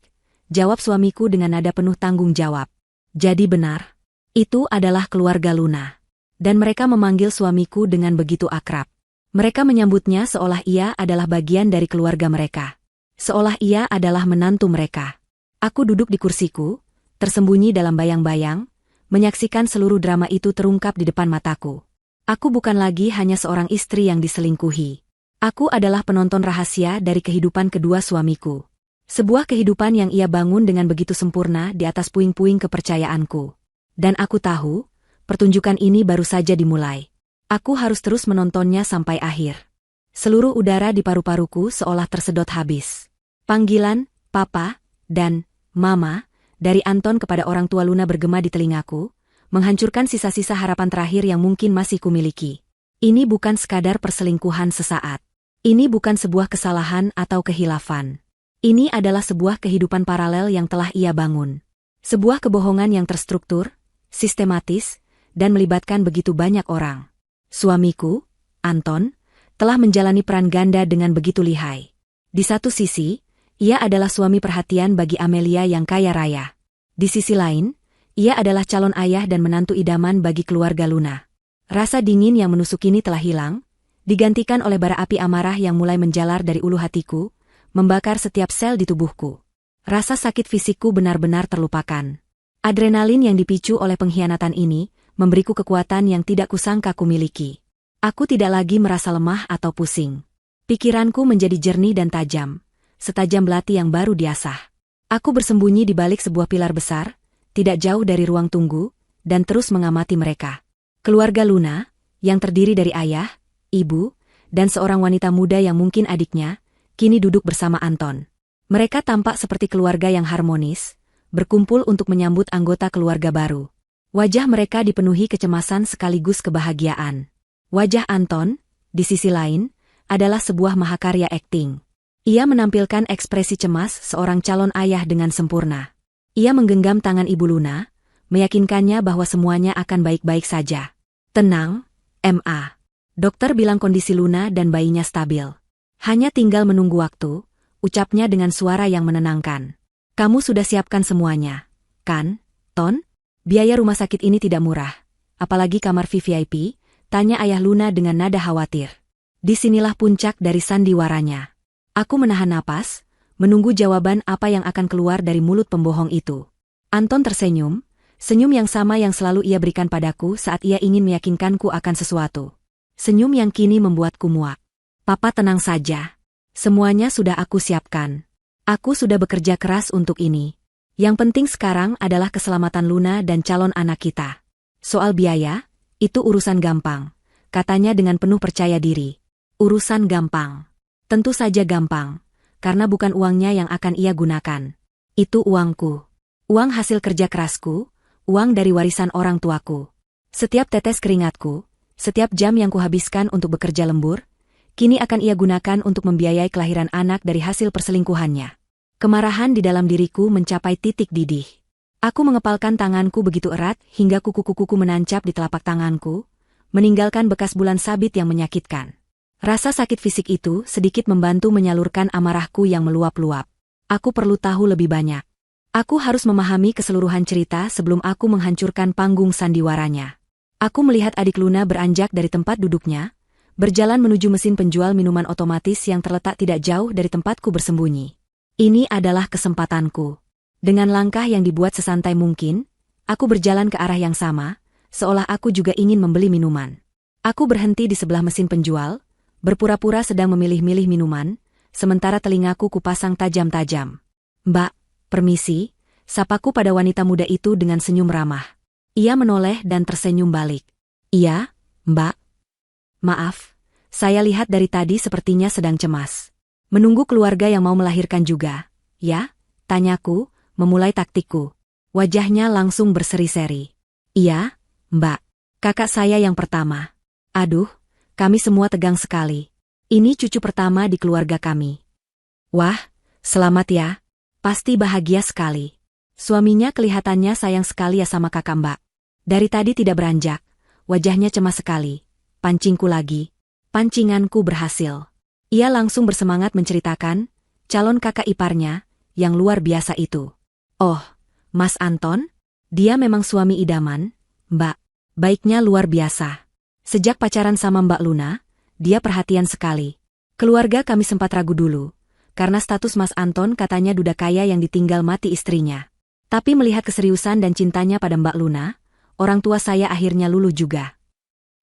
jawab suamiku dengan nada penuh tanggung jawab. "Jadi benar, itu adalah keluarga Luna." Dan mereka memanggil suamiku dengan begitu akrab. Mereka menyambutnya seolah ia adalah bagian dari keluarga mereka. Seolah ia adalah menantu mereka. Aku duduk di kursiku, tersembunyi dalam bayang-bayang, menyaksikan seluruh drama itu terungkap di depan mataku. Aku bukan lagi hanya seorang istri yang diselingkuhi. Aku adalah penonton rahasia dari kehidupan kedua suamiku. Sebuah kehidupan yang ia bangun dengan begitu sempurna di atas puing-puing kepercayaanku. Dan aku tahu, pertunjukan ini baru saja dimulai. Aku harus terus menontonnya sampai akhir. Seluruh udara di paru-paruku seolah tersedot habis. Panggilan, Papa, dan Mama, dari Anton kepada orang tua Luna bergema di telingaku, menghancurkan sisa-sisa harapan terakhir yang mungkin masih kumiliki. Ini bukan sekadar perselingkuhan sesaat. Ini bukan sebuah kesalahan atau kehilafan. Ini adalah sebuah kehidupan paralel yang telah ia bangun. Sebuah kebohongan yang terstruktur, sistematis, dan melibatkan begitu banyak orang. Suamiku, Anton, telah menjalani peran ganda dengan begitu lihai. Di satu sisi, ia adalah suami perhatian bagi Amelia yang kaya raya. Di sisi lain, ia adalah calon ayah dan menantu idaman bagi keluarga Luna. Rasa dingin yang menusuk ini telah hilang, digantikan oleh bara api amarah yang mulai menjalar dari ulu hatiku, membakar setiap sel di tubuhku. Rasa sakit fisikku benar-benar terlupakan. Adrenalin yang dipicu oleh pengkhianatan ini, memberiku kekuatan yang tidak kusangka kumiliki. Aku tidak lagi merasa lemah atau pusing. Pikiranku menjadi jernih dan tajam, setajam belati yang baru diasah. Aku bersembunyi di balik sebuah pilar besar, tidak jauh dari ruang tunggu, dan terus mengamati mereka. Keluarga Luna, yang terdiri dari ayah, ibu, dan seorang wanita muda yang mungkin adiknya, kini duduk bersama Anton. Mereka tampak seperti keluarga yang harmonis, berkumpul untuk menyambut anggota keluarga baru. Wajah mereka dipenuhi kecemasan sekaligus kebahagiaan. Wajah Anton, di sisi lain, adalah sebuah mahakarya akting. Ia menampilkan ekspresi cemas seorang calon ayah dengan sempurna. Ia menggenggam tangan Ibu Luna, meyakinkannya bahwa semuanya akan baik-baik saja. "Tenang, Ma. Dokter bilang kondisi Luna dan bayinya stabil. Hanya tinggal menunggu waktu," ucapnya dengan suara yang menenangkan. "Kamu sudah siapkan semuanya, kan, Ton? Biaya rumah sakit ini tidak murah. Apalagi kamar VVIP, tanya ayah Luna dengan nada khawatir. Disinilah puncak dari sandiwaranya. Aku menahan napas, menunggu jawaban apa yang akan keluar dari mulut pembohong itu. Anton tersenyum, senyum yang sama yang selalu ia berikan padaku saat ia ingin meyakinkanku akan sesuatu. Senyum yang kini membuatku muak. "Papa tenang saja. Semuanya sudah aku siapkan. Aku sudah bekerja keras untuk ini. Yang penting sekarang adalah keselamatan Luna dan calon anak kita. Soal biaya, itu urusan gampang," katanya dengan penuh percaya diri. "Urusan gampang. Tentu saja gampang, karena bukan uangnya yang akan ia gunakan. Itu uangku. Uang hasil kerja kerasku, uang dari warisan orang tuaku. Setiap tetes keringatku, setiap jam yang kuhabiskan untuk bekerja lembur, kini akan ia gunakan untuk membiayai kelahiran anak dari hasil perselingkuhannya." Kemarahan di dalam diriku mencapai titik didih. Aku mengepalkan tanganku begitu erat hingga kuku-kukuku menancap di telapak tanganku, meninggalkan bekas bulan sabit yang menyakitkan. Rasa sakit fisik itu sedikit membantu menyalurkan amarahku yang meluap-luap. Aku perlu tahu lebih banyak. Aku harus memahami keseluruhan cerita sebelum aku menghancurkan panggung sandiwaranya. Aku melihat adik Luna beranjak dari tempat duduknya, berjalan menuju mesin penjual minuman otomatis yang terletak tidak jauh dari tempatku bersembunyi. Ini adalah kesempatanku. Dengan langkah yang dibuat sesantai mungkin, aku berjalan ke arah yang sama, seolah aku juga ingin membeli minuman. Aku berhenti di sebelah mesin penjual, berpura-pura sedang memilih-milih minuman, sementara telingaku kupasang tajam-tajam. "Mbak, permisi," sapaku pada wanita muda itu dengan senyum ramah. Ia menoleh dan tersenyum balik. "Iya, Mbak. Maaf, saya lihat dari tadi sepertinya sedang cemas. Menunggu keluarga yang mau melahirkan juga, ya?" tanyaku, memulai taktikku. Wajahnya langsung berseri-seri. "Iya, Mbak. Kakak saya yang pertama." Aduh, kami semua tegang sekali. Ini cucu pertama di keluarga kami. "Wah, selamat ya. Pasti bahagia sekali." Suaminya kelihatannya sayang sekali ya sama kakak Mbak. Dari tadi tidak beranjak, wajahnya cemas sekali. Pancingku lagi. Pancinganku berhasil. Ia langsung bersemangat menceritakan calon kakak iparnya yang luar biasa itu. "Oh, Mas Anton? Dia memang suami idaman, Mbak. Baiknya luar biasa. Sejak pacaran sama Mbak Luna, dia perhatian sekali. Keluarga kami sempat ragu dulu, karena status Mas Anton katanya duda kaya yang ditinggal mati istrinya. Tapi melihat keseriusan dan cintanya pada Mbak Luna, orang tua saya akhirnya luluh juga."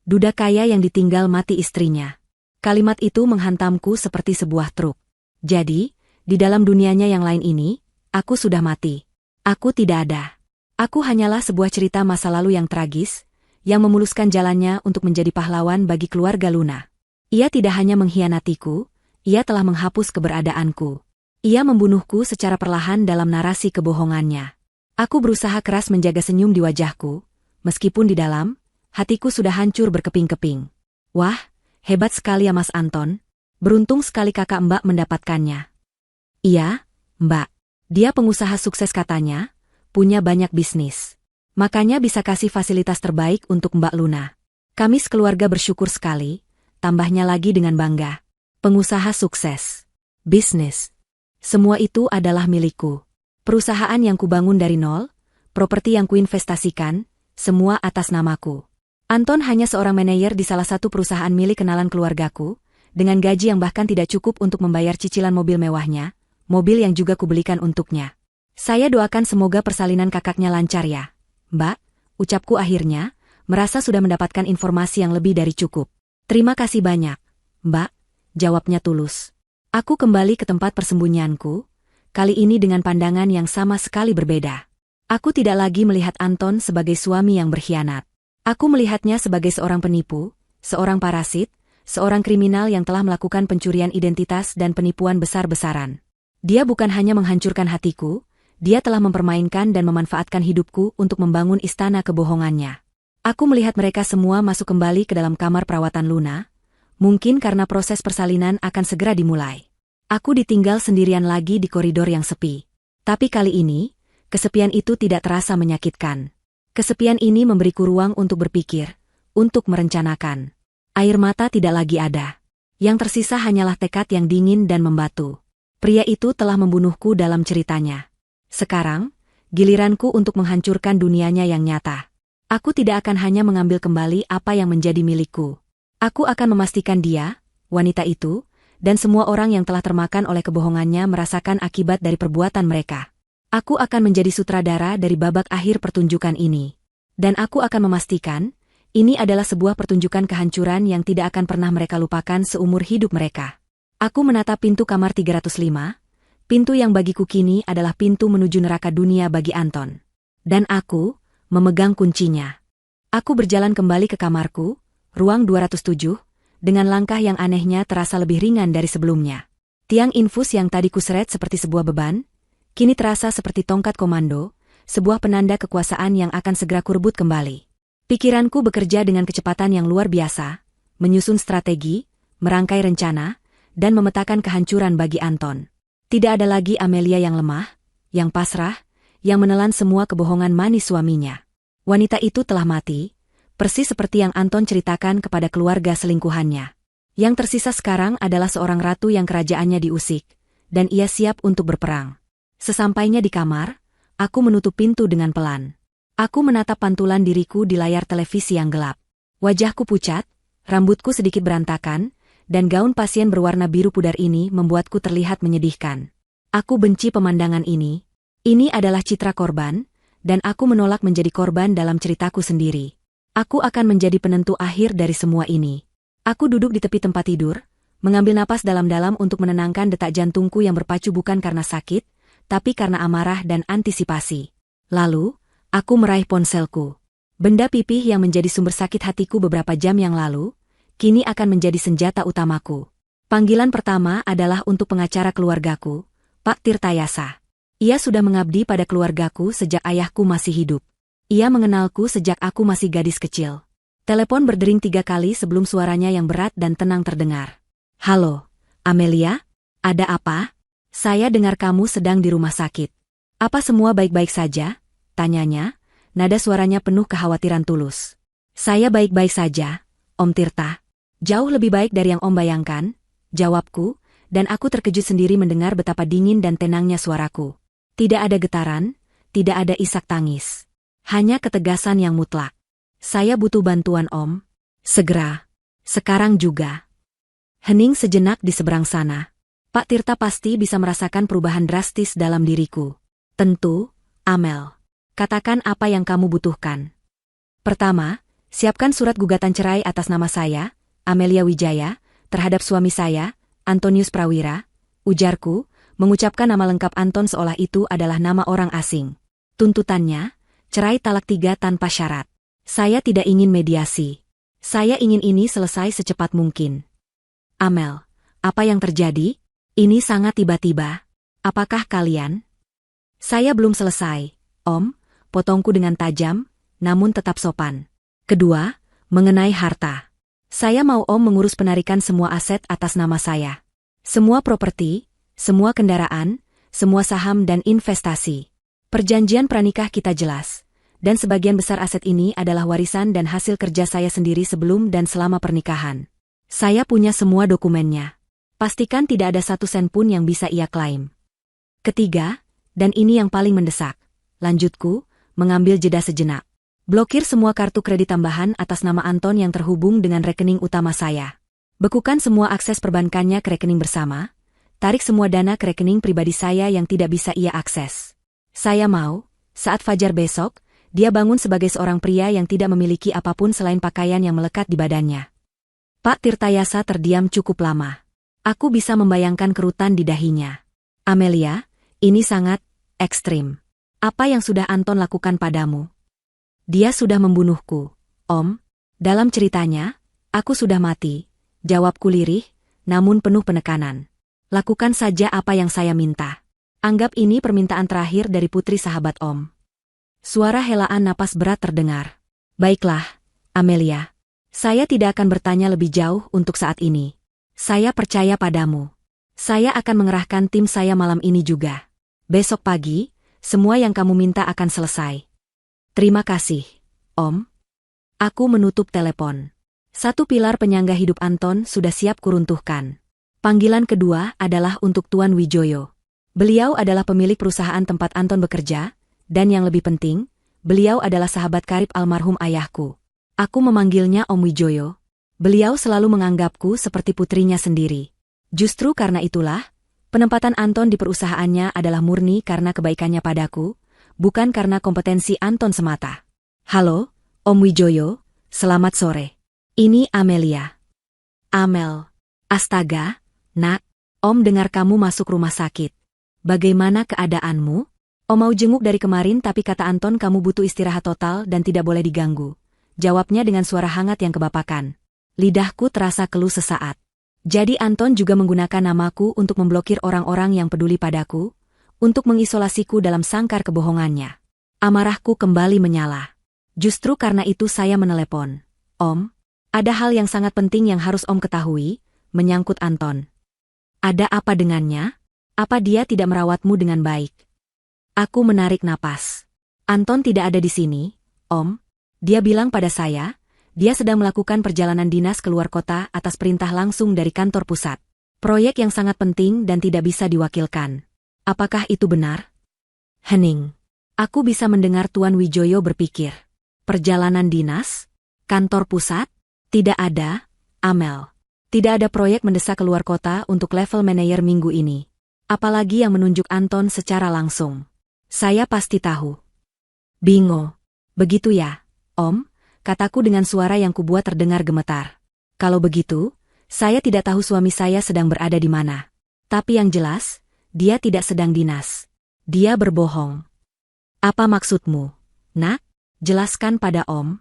Duda kaya yang ditinggal mati istrinya. Kalimat itu menghantamku seperti sebuah truk. Jadi, di dalam dunianya yang lain ini, aku sudah mati. Aku tidak ada. Aku hanyalah sebuah cerita masa lalu yang tragis, yang memuluskan jalannya untuk menjadi pahlawan bagi keluarga Luna. Ia tidak hanya mengkhianatiku, ia telah menghapus keberadaanku. Ia membunuhku secara perlahan dalam narasi kebohongannya. Aku berusaha keras menjaga senyum di wajahku, meskipun di dalam, hatiku sudah hancur berkeping-keping. "Wah, hebat sekali ya Mas Anton. Beruntung sekali kakak Mbak mendapatkannya." "Iya, Mbak. Dia pengusaha sukses katanya, punya banyak bisnis. Makanya bisa kasih fasilitas terbaik untuk Mbak Luna. Kami sekeluarga bersyukur sekali," tambahnya lagi dengan bangga. "Pengusaha sukses. Bisnis. Semua itu adalah milikku. Perusahaan yang kubangun dari nol, properti yang kuinvestasikan, semua atas namaku. Anton hanya seorang manajer di salah satu perusahaan milik kenalan keluargaku, dengan gaji yang bahkan tidak cukup untuk membayar cicilan mobil mewahnya, mobil yang juga kubelikan untuknya. Saya doakan semoga persalinan kakaknya lancar ya, Mbak," ucapku akhirnya, merasa sudah mendapatkan informasi yang lebih dari cukup. "Terima kasih banyak, Mbak," jawabnya tulus. Aku kembali ke tempat persembunyianku, kali ini dengan pandangan yang sama sekali berbeda. Aku tidak lagi melihat Anton sebagai suami yang berkhianat. Aku melihatnya sebagai seorang penipu, seorang parasit, seorang kriminal yang telah melakukan pencurian identitas dan penipuan besar-besaran. Dia bukan hanya menghancurkan hatiku, dia telah mempermainkan dan memanfaatkan hidupku untuk membangun istana kebohongannya. Aku melihat mereka semua masuk kembali ke dalam kamar perawatan Luna, mungkin karena proses persalinan akan segera dimulai. Aku ditinggal sendirian lagi di koridor yang sepi. Tapi kali ini, kesepian itu tidak terasa menyakitkan. Kesepian ini memberiku ruang untuk berpikir, untuk merencanakan. Air mata tidak lagi ada. Yang tersisa hanyalah tekad yang dingin dan membatu. Pria itu telah membunuhku dalam ceritanya. Sekarang, giliranku untuk menghancurkan dunianya yang nyata. Aku tidak akan hanya mengambil kembali apa yang menjadi milikku. Aku akan memastikan dia, wanita itu, dan semua orang yang telah termakan oleh kebohongannya merasakan akibat dari perbuatan mereka. Aku akan menjadi sutradara dari babak akhir pertunjukan ini. Dan aku akan memastikan, ini adalah sebuah pertunjukan kehancuran yang tidak akan pernah mereka lupakan seumur hidup mereka. Aku menatap pintu kamar 305, pintu yang bagiku kini adalah pintu menuju neraka dunia bagi Anton. Dan aku memegang kuncinya. Aku berjalan kembali ke kamarku, ruang 207, dengan langkah yang anehnya terasa lebih ringan dari sebelumnya. Tiang infus yang tadi kuseret seperti sebuah beban, kini terasa seperti tongkat komando, sebuah penanda kekuasaan yang akan segera kurebut kembali. Pikiranku bekerja dengan kecepatan yang luar biasa, menyusun strategi, merangkai rencana, dan memetakan kehancuran bagi Anton. Tidak ada lagi Amelia yang lemah, yang pasrah, yang menelan semua kebohongan manis suaminya. Wanita itu telah mati, persis seperti yang Anton ceritakan kepada keluarga selingkuhannya. Yang tersisa sekarang adalah seorang ratu yang kerajaannya diusik, dan ia siap untuk berperang. Sesampainya di kamar, Aku menutup pintu dengan pelan. Aku menatap pantulan diriku di layar televisi yang gelap. Wajahku pucat, rambutku sedikit berantakan, dan gaun pasien berwarna biru pudar ini membuatku terlihat menyedihkan. Aku benci pemandangan ini. Ini adalah citra korban, dan aku menolak menjadi korban dalam ceritaku sendiri. Aku akan menjadi penentu akhir dari semua ini. Aku duduk di tepi tempat tidur, mengambil napas dalam-dalam untuk menenangkan detak jantungku yang berpacu bukan karena sakit, tapi karena amarah dan antisipasi. Lalu, aku meraih ponselku. Benda pipih yang menjadi sumber sakit hatiku beberapa jam yang lalu, kini akan menjadi senjata utamaku. Panggilan pertama adalah untuk pengacara keluargaku, Pak Tirtayasa. Ia sudah mengabdi pada keluargaku sejak ayahku masih hidup. Ia mengenalku sejak aku masih gadis kecil. Telepon berdering 3 kali sebelum suaranya yang berat dan tenang terdengar. Halo, Amelia? Ada apa? Saya dengar kamu sedang di rumah sakit. Apa semua baik-baik saja? Tanyanya, nada suaranya penuh kekhawatiran tulus. Saya baik-baik saja, Om Tirta. Jauh lebih baik dari yang Om bayangkan, jawabku, dan aku terkejut sendiri mendengar betapa dingin dan tenangnya suaraku. Tidak ada getaran, tidak ada isak tangis. Hanya ketegasan yang mutlak. Saya butuh bantuan Om. Segera. Sekarang juga. Hening sejenak di seberang sana. Pak Tirta pasti bisa merasakan perubahan drastis dalam diriku. Tentu, Amel. Katakan apa yang kamu butuhkan. Pertama, siapkan surat gugatan cerai atas nama saya, Amelia Wijaya, terhadap suami saya, Antonius Prawira, ujarku, mengucapkan nama lengkap Anton seolah itu adalah nama orang asing. Tuntutannya, cerai talak 3 tanpa syarat. Saya tidak ingin mediasi. Saya ingin ini selesai secepat mungkin. Amel, apa yang terjadi? Ini sangat tiba-tiba. Apakah kalian? Saya belum selesai, Om, potongku dengan tajam, namun tetap sopan. Kedua, mengenai harta. Saya mau Om mengurus penarikan semua aset atas nama saya. Semua properti, semua kendaraan, semua saham dan investasi. Perjanjian pranikah kita jelas, dan sebagian besar aset ini adalah warisan dan hasil kerja saya sendiri sebelum dan selama pernikahan. Saya punya semua dokumennya. Pastikan tidak ada 1 sen pun yang bisa ia klaim. Ketiga, dan ini yang paling mendesak, lanjutku, mengambil jeda sejenak. Blokir semua kartu kredit tambahan atas nama Anton yang terhubung dengan rekening utama saya. Bekukan semua akses perbankannya ke rekening bersama, tarik semua dana ke rekening pribadi saya yang tidak bisa ia akses. Saya mau, saat fajar besok, dia bangun sebagai seorang pria yang tidak memiliki apapun selain pakaian yang melekat di badannya. Pak Tirtayasa terdiam cukup lama. Aku bisa membayangkan kerutan di dahinya. Amelia, ini sangat ekstrim. Apa yang sudah Anton lakukan padamu? Dia sudah membunuhku, Om. Dalam ceritanya, aku sudah mati, jawabku lirih, namun penuh penekanan. Lakukan saja apa yang saya minta. Anggap ini permintaan terakhir dari putri sahabat Om. Suara helaan napas berat terdengar. Baiklah, Amelia. Saya tidak akan bertanya lebih jauh untuk saat ini. Saya percaya padamu. Saya akan mengerahkan tim saya malam ini juga. Besok pagi, semua yang kamu minta akan selesai. Terima kasih, Om. Aku menutup telepon. 1 pilar penyangga hidup Anton sudah siap kuruntuhkan. Panggilan kedua adalah untuk Tuan Wijoyo. Beliau adalah pemilik perusahaan tempat Anton bekerja, dan yang lebih penting, beliau adalah sahabat karib almarhum ayahku. Aku memanggilnya Om Wijoyo. Beliau selalu menganggapku seperti putrinya sendiri. Justru karena itulah, penempatan Anton di perusahaannya adalah murni karena kebaikannya padaku, bukan karena kompetensi Anton semata. Halo, Om Wijoyo, selamat sore. Ini Amelia. Amel. Astaga, Nak, Om dengar kamu masuk rumah sakit. Bagaimana keadaanmu? Om mau jenguk dari kemarin tapi kata Anton kamu butuh istirahat total dan tidak boleh diganggu. Jawabnya dengan suara hangat yang kebapakan. Lidahku terasa keluh sesaat. Jadi Anton juga menggunakan namaku untuk memblokir orang-orang yang peduli padaku, untuk mengisolasiku dalam sangkar kebohongannya. Amarahku kembali menyala. Justru karena itu saya menelepon. Om, ada hal yang sangat penting yang harus Om ketahui, menyangkut Anton. Ada apa dengannya? Apa dia tidak merawatmu dengan baik? Aku menarik napas. Anton tidak ada di sini, Om. Dia bilang pada saya, dia sedang melakukan perjalanan dinas keluar kota atas perintah langsung dari kantor pusat. Proyek yang sangat penting dan tidak bisa diwakilkan. Apakah itu benar? Hening. Aku bisa mendengar Tuan Wijoyo berpikir. Perjalanan dinas? Kantor pusat? Tidak ada, Amel. Tidak ada proyek mendesak keluar kota untuk level manajer minggu ini. Apalagi yang menunjuk Anton secara langsung. Saya pasti tahu. Bingo. Begitu ya, Om, kataku dengan suara yang kubuat terdengar gemetar. Kalau begitu, saya tidak tahu suami saya sedang berada di mana. Tapi yang jelas, dia tidak sedang dinas. Dia berbohong. Apa maksudmu, Nak? Jelaskan pada Om.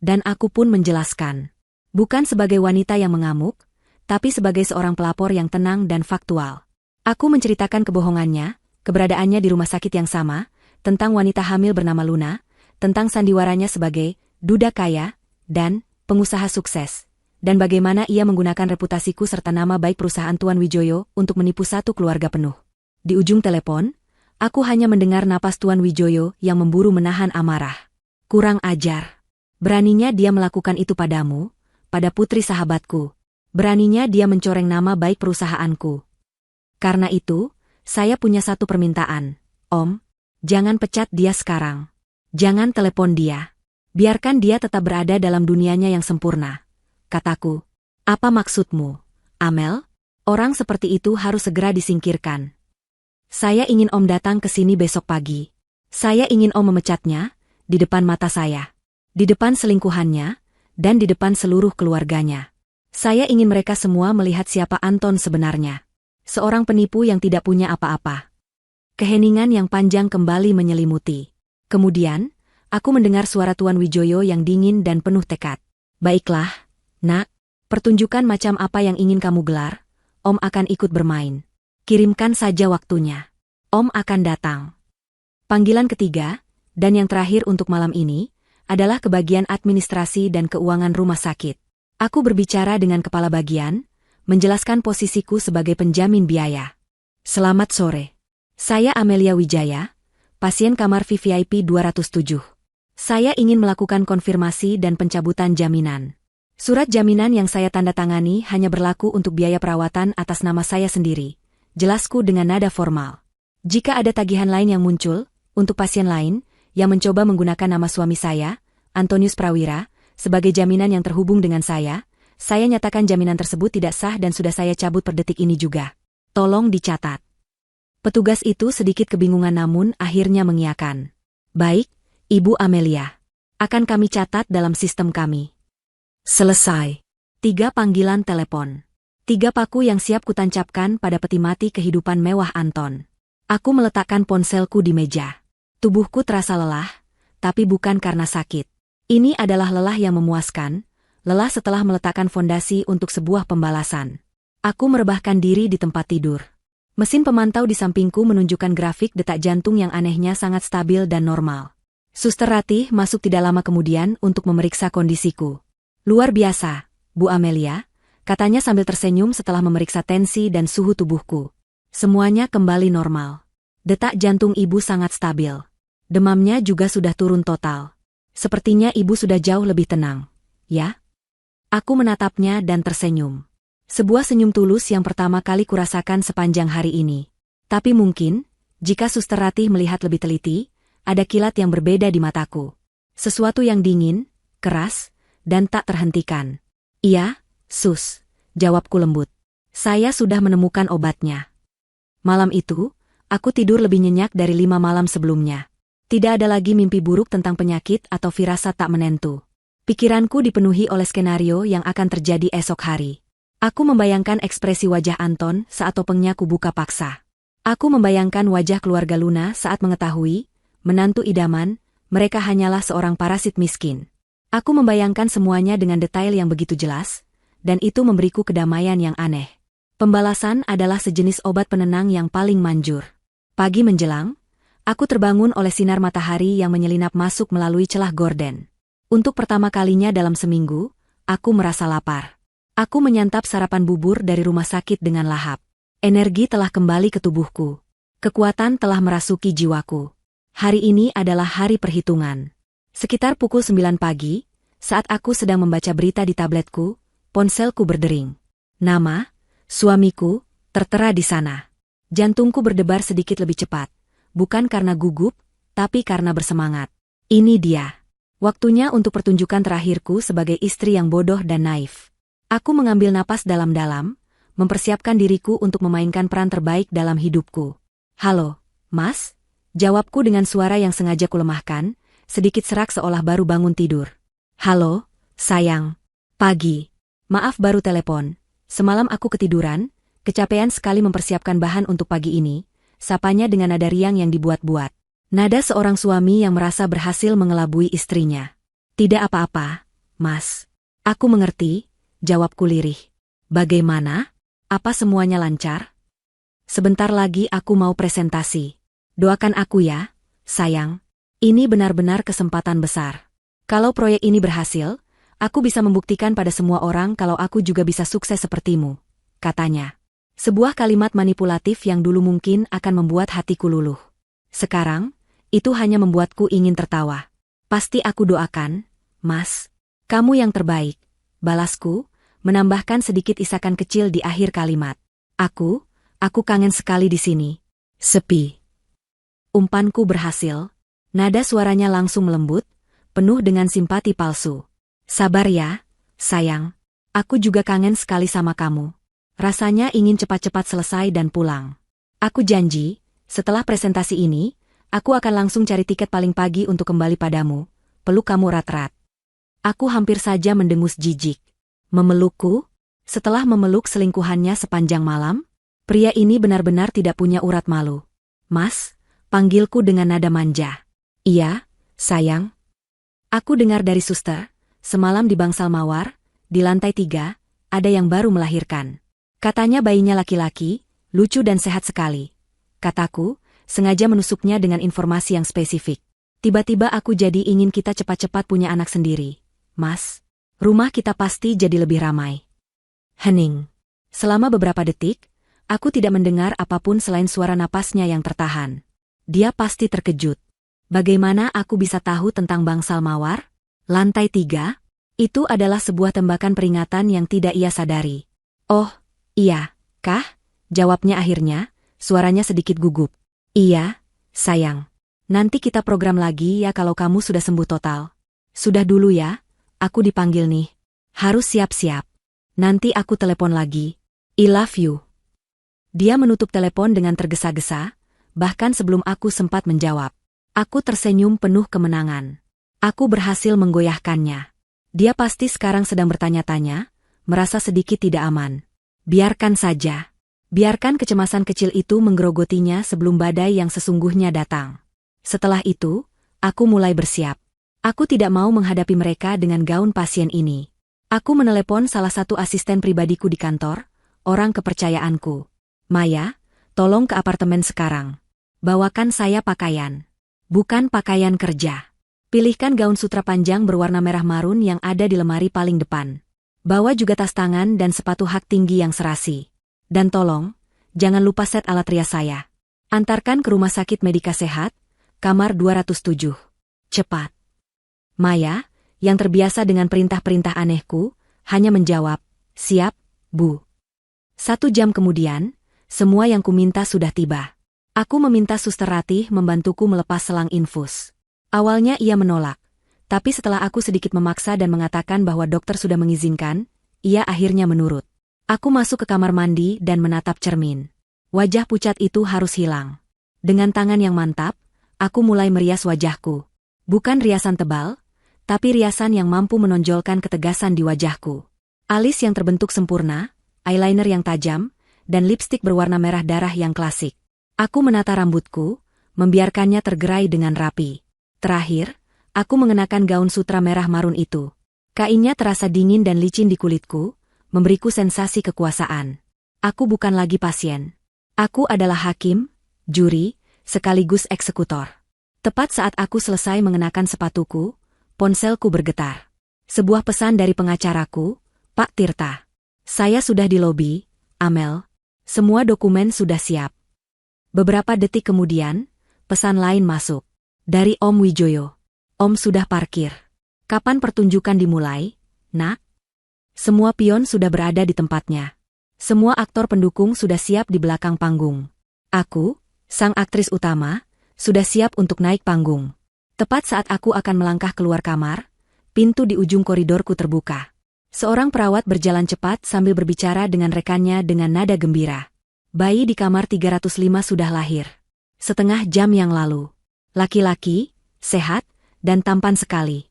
Dan aku pun menjelaskan. Bukan sebagai wanita yang mengamuk, tapi sebagai seorang pelapor yang tenang dan faktual. Aku menceritakan kebohongannya, keberadaannya di rumah sakit yang sama, tentang wanita hamil bernama Luna, tentang sandiwaranya sebagai duda kaya, dan pengusaha sukses, dan bagaimana ia menggunakan reputasiku serta nama baik perusahaan Tuan Wijoyo untuk menipu satu keluarga penuh. Di ujung telepon, aku hanya mendengar napas Tuan Wijoyo yang memburu menahan amarah. Kurang ajar. Beraninya dia melakukan itu padamu, pada putri sahabatku. Beraninya dia mencoreng nama baik perusahaanku. Karena itu, saya punya satu permintaan. Om, jangan pecat dia sekarang. Jangan telepon dia. Biarkan dia tetap berada dalam dunianya yang sempurna. Kataku. Apa maksudmu, Amel? Orang seperti itu harus segera disingkirkan. Saya ingin Om datang ke sini besok pagi. Saya ingin Om memecatnya, di depan mata saya. Di depan selingkuhannya, dan di depan seluruh keluarganya. Saya ingin mereka semua melihat siapa Anton sebenarnya. Seorang penipu yang tidak punya apa-apa. Keheningan yang panjang kembali menyelimuti. Kemudian, aku mendengar suara Tuan Wijoyo yang dingin dan penuh tekad. Baiklah, Nak, pertunjukan macam apa yang ingin kamu gelar, Om akan ikut bermain. Kirimkan saja waktunya. Om akan datang. Panggilan ketiga, dan yang terakhir untuk malam ini, adalah ke bagian administrasi dan keuangan rumah sakit. Aku berbicara dengan kepala bagian, menjelaskan posisiku sebagai penjamin biaya. Selamat sore. Saya Amelia Wijaya, pasien kamar VVIP 207. Saya ingin melakukan konfirmasi dan pencabutan jaminan. Surat jaminan yang saya tanda tangani hanya berlaku untuk biaya perawatan atas nama saya sendiri. Jelasku dengan nada formal. Jika ada tagihan lain yang muncul, untuk pasien lain, yang mencoba menggunakan nama suami saya, Antonius Prawira, sebagai jaminan yang terhubung dengan saya nyatakan jaminan tersebut tidak sah dan sudah saya cabut per detik ini juga. Tolong dicatat. Petugas itu sedikit kebingungan namun akhirnya mengiyakan. Baik, Ibu Amelia. Akan kami catat dalam sistem kami. Selesai. 3 panggilan telepon. 3 paku yang siap kutancapkan pada peti mati kehidupan mewah Anton. Aku meletakkan ponselku di meja. Tubuhku terasa lelah, tapi bukan karena sakit. Ini adalah lelah yang memuaskan, lelah setelah meletakkan fondasi untuk sebuah pembalasan. Aku merebahkan diri di tempat tidur. Mesin pemantau di sampingku menunjukkan grafik detak jantung yang anehnya sangat stabil dan normal. Suster Ratih masuk tidak lama kemudian untuk memeriksa kondisiku. Luar biasa, Bu Amelia, katanya sambil tersenyum setelah memeriksa tensi dan suhu tubuhku. Semuanya kembali normal. Detak jantung ibu sangat stabil. Demamnya juga sudah turun total. Sepertinya ibu sudah jauh lebih tenang. Ya? Aku menatapnya dan tersenyum. Sebuah senyum tulus yang pertama kali kurasakan sepanjang hari ini. Tapi mungkin, jika Suster Ratih melihat lebih teliti, ada kilat yang berbeda di mataku. Sesuatu yang dingin, keras, dan tak terhentikan. Iya, Sus, jawabku lembut. Saya sudah menemukan obatnya. Malam itu, aku tidur lebih nyenyak dari 5 malam sebelumnya. Tidak ada lagi mimpi buruk tentang penyakit atau firasat tak menentu. Pikiranku dipenuhi oleh skenario yang akan terjadi esok hari. Aku membayangkan ekspresi wajah Anton saat topengnya kubuka paksa. Aku membayangkan wajah keluarga Luna saat mengetahui, menantu idaman, mereka hanyalah seorang parasit miskin. Aku membayangkan semuanya dengan detail yang begitu jelas, dan itu memberiku kedamaian yang aneh. Pembalasan adalah sejenis obat penenang yang paling manjur. Pagi menjelang, aku terbangun oleh sinar matahari yang menyelinap masuk melalui celah gorden. Untuk pertama kalinya dalam seminggu, aku merasa lapar. Aku menyantap sarapan bubur dari rumah sakit dengan lahap. Energi telah kembali ke tubuhku. Kekuatan telah merasuki jiwaku. Hari ini adalah hari perhitungan. Sekitar pukul 9 pagi, saat aku sedang membaca berita di tabletku, ponselku berdering. Nama, suamiku, tertera di sana. Jantungku berdebar sedikit lebih cepat. Bukan karena gugup, tapi karena bersemangat. Ini dia. Waktunya untuk pertunjukan terakhirku sebagai istri yang bodoh dan naif. Aku mengambil napas dalam-dalam, mempersiapkan diriku untuk memainkan peran terbaik dalam hidupku. Halo, Mas? Jawabku dengan suara yang sengaja kulemahkan, sedikit serak seolah baru bangun tidur. Halo, sayang. Pagi. Maaf baru telepon. Semalam aku ketiduran, kecapean sekali mempersiapkan bahan untuk pagi ini, sapanya dengan nada riang yang dibuat-buat. Nada seorang suami yang merasa berhasil mengelabui istrinya. Tidak apa-apa, Mas. Aku mengerti, jawabku lirih. Bagaimana? Apa semuanya lancar? Sebentar lagi aku mau presentasi. Doakan aku ya, sayang. Ini benar-benar kesempatan besar. Kalau proyek ini berhasil, aku bisa membuktikan pada semua orang kalau aku juga bisa sukses sepertimu, katanya. Sebuah kalimat manipulatif yang dulu mungkin akan membuat hatiku luluh. Sekarang, itu hanya membuatku ingin tertawa. Pasti aku doakan, Mas. Kamu yang terbaik, balasku, menambahkan sedikit isakan kecil di akhir kalimat. Aku kangen sekali di sini. Sepi. Umpanku berhasil. Nada suaranya langsung melembut, penuh dengan simpati palsu. Sabar ya, sayang. Aku juga kangen sekali sama kamu. Rasanya ingin cepat-cepat selesai dan pulang. Aku janji, setelah presentasi ini, aku akan langsung cari tiket paling pagi untuk kembali padamu, peluk kamu rat-rat. Aku hampir saja mendengus jijik. Memelukku? Setelah memeluk selingkuhannya sepanjang malam? Pria ini benar-benar tidak punya urat malu. Mas, panggilku dengan nada manja. Iya, sayang. Aku dengar dari suster, semalam di bangsal mawar, di lantai 3, ada yang baru melahirkan. Katanya bayinya laki-laki, lucu dan sehat sekali. Kataku, sengaja menusuknya dengan informasi yang spesifik. Tiba-tiba aku jadi ingin kita cepat-cepat punya anak sendiri. Mas, rumah kita pasti jadi lebih ramai. Hening. Selama beberapa detik, aku tidak mendengar apapun selain suara napasnya yang tertahan. Dia pasti terkejut. Bagaimana aku bisa tahu tentang bangsal mawar? Lantai 3? Itu adalah sebuah tembakan peringatan yang tidak ia sadari. Oh, iya, kah? Jawabnya akhirnya, suaranya sedikit gugup. Iya, sayang. Nanti kita program lagi ya kalau kamu sudah sembuh total. Sudah dulu ya, aku dipanggil nih. Harus siap-siap. Nanti aku telepon lagi. I love you. Dia menutup telepon dengan tergesa-gesa, bahkan sebelum aku sempat menjawab. Aku tersenyum penuh kemenangan. Aku berhasil menggoyahkannya. Dia pasti sekarang sedang bertanya-tanya, merasa sedikit tidak aman. Biarkan saja. Biarkan kecemasan kecil itu menggerogotinya sebelum badai yang sesungguhnya datang. Setelah itu, aku mulai bersiap. Aku tidak mau menghadapi mereka dengan gaun pasien ini. Aku menelepon salah satu asisten pribadiku di kantor, orang kepercayaanku. Maya, tolong ke apartemen sekarang. Bawakan saya pakaian. Bukan pakaian kerja. Pilihkan gaun sutra panjang berwarna merah marun yang ada di lemari paling depan. Bawa juga tas tangan dan sepatu hak tinggi yang serasi. Dan tolong, jangan lupa set alat rias saya. Antarkan ke rumah sakit Medika Sehat, kamar 207. Cepat. Maya, yang terbiasa dengan perintah-perintah anehku, hanya menjawab, siap, Bu. 1 jam kemudian, semua yang kuminta sudah tiba. Aku meminta Suster Ratih membantuku melepas selang infus. Awalnya ia menolak, tapi setelah aku sedikit memaksa dan mengatakan bahwa dokter sudah mengizinkan, ia akhirnya menurut. Aku masuk ke kamar mandi dan menatap cermin. Wajah pucat itu harus hilang. Dengan tangan yang mantap, aku mulai merias wajahku. Bukan riasan tebal, tapi riasan yang mampu menonjolkan ketegasan di wajahku. Alis yang terbentuk sempurna, eyeliner yang tajam, dan lipstik berwarna merah darah yang klasik. Aku menata rambutku, membiarkannya tergerai dengan rapi. Terakhir, aku mengenakan gaun sutra merah marun itu. Kainnya terasa dingin dan licin di kulitku, memberiku sensasi kekuasaan. Aku bukan lagi pasien. Aku adalah hakim, juri, sekaligus eksekutor. Tepat saat aku selesai mengenakan sepatuku, ponselku bergetar. Sebuah pesan dari pengacaraku, Pak Tirta. Saya sudah di lobi, Amel. Semua dokumen sudah siap. Beberapa detik kemudian, pesan lain masuk. Dari Om Wijoyo. Om sudah parkir. Kapan pertunjukan dimulai, Nak? Semua pion sudah berada di tempatnya. Semua aktor pendukung sudah siap di belakang panggung. Aku, sang aktris utama, sudah siap untuk naik panggung. Tepat saat aku akan melangkah keluar kamar, pintu di ujung koridorku terbuka. Seorang perawat berjalan cepat sambil berbicara dengan rekannya dengan nada gembira. Bayi di kamar 305 sudah lahir. Setengah jam yang lalu. Laki-laki, sehat, dan tampan sekali.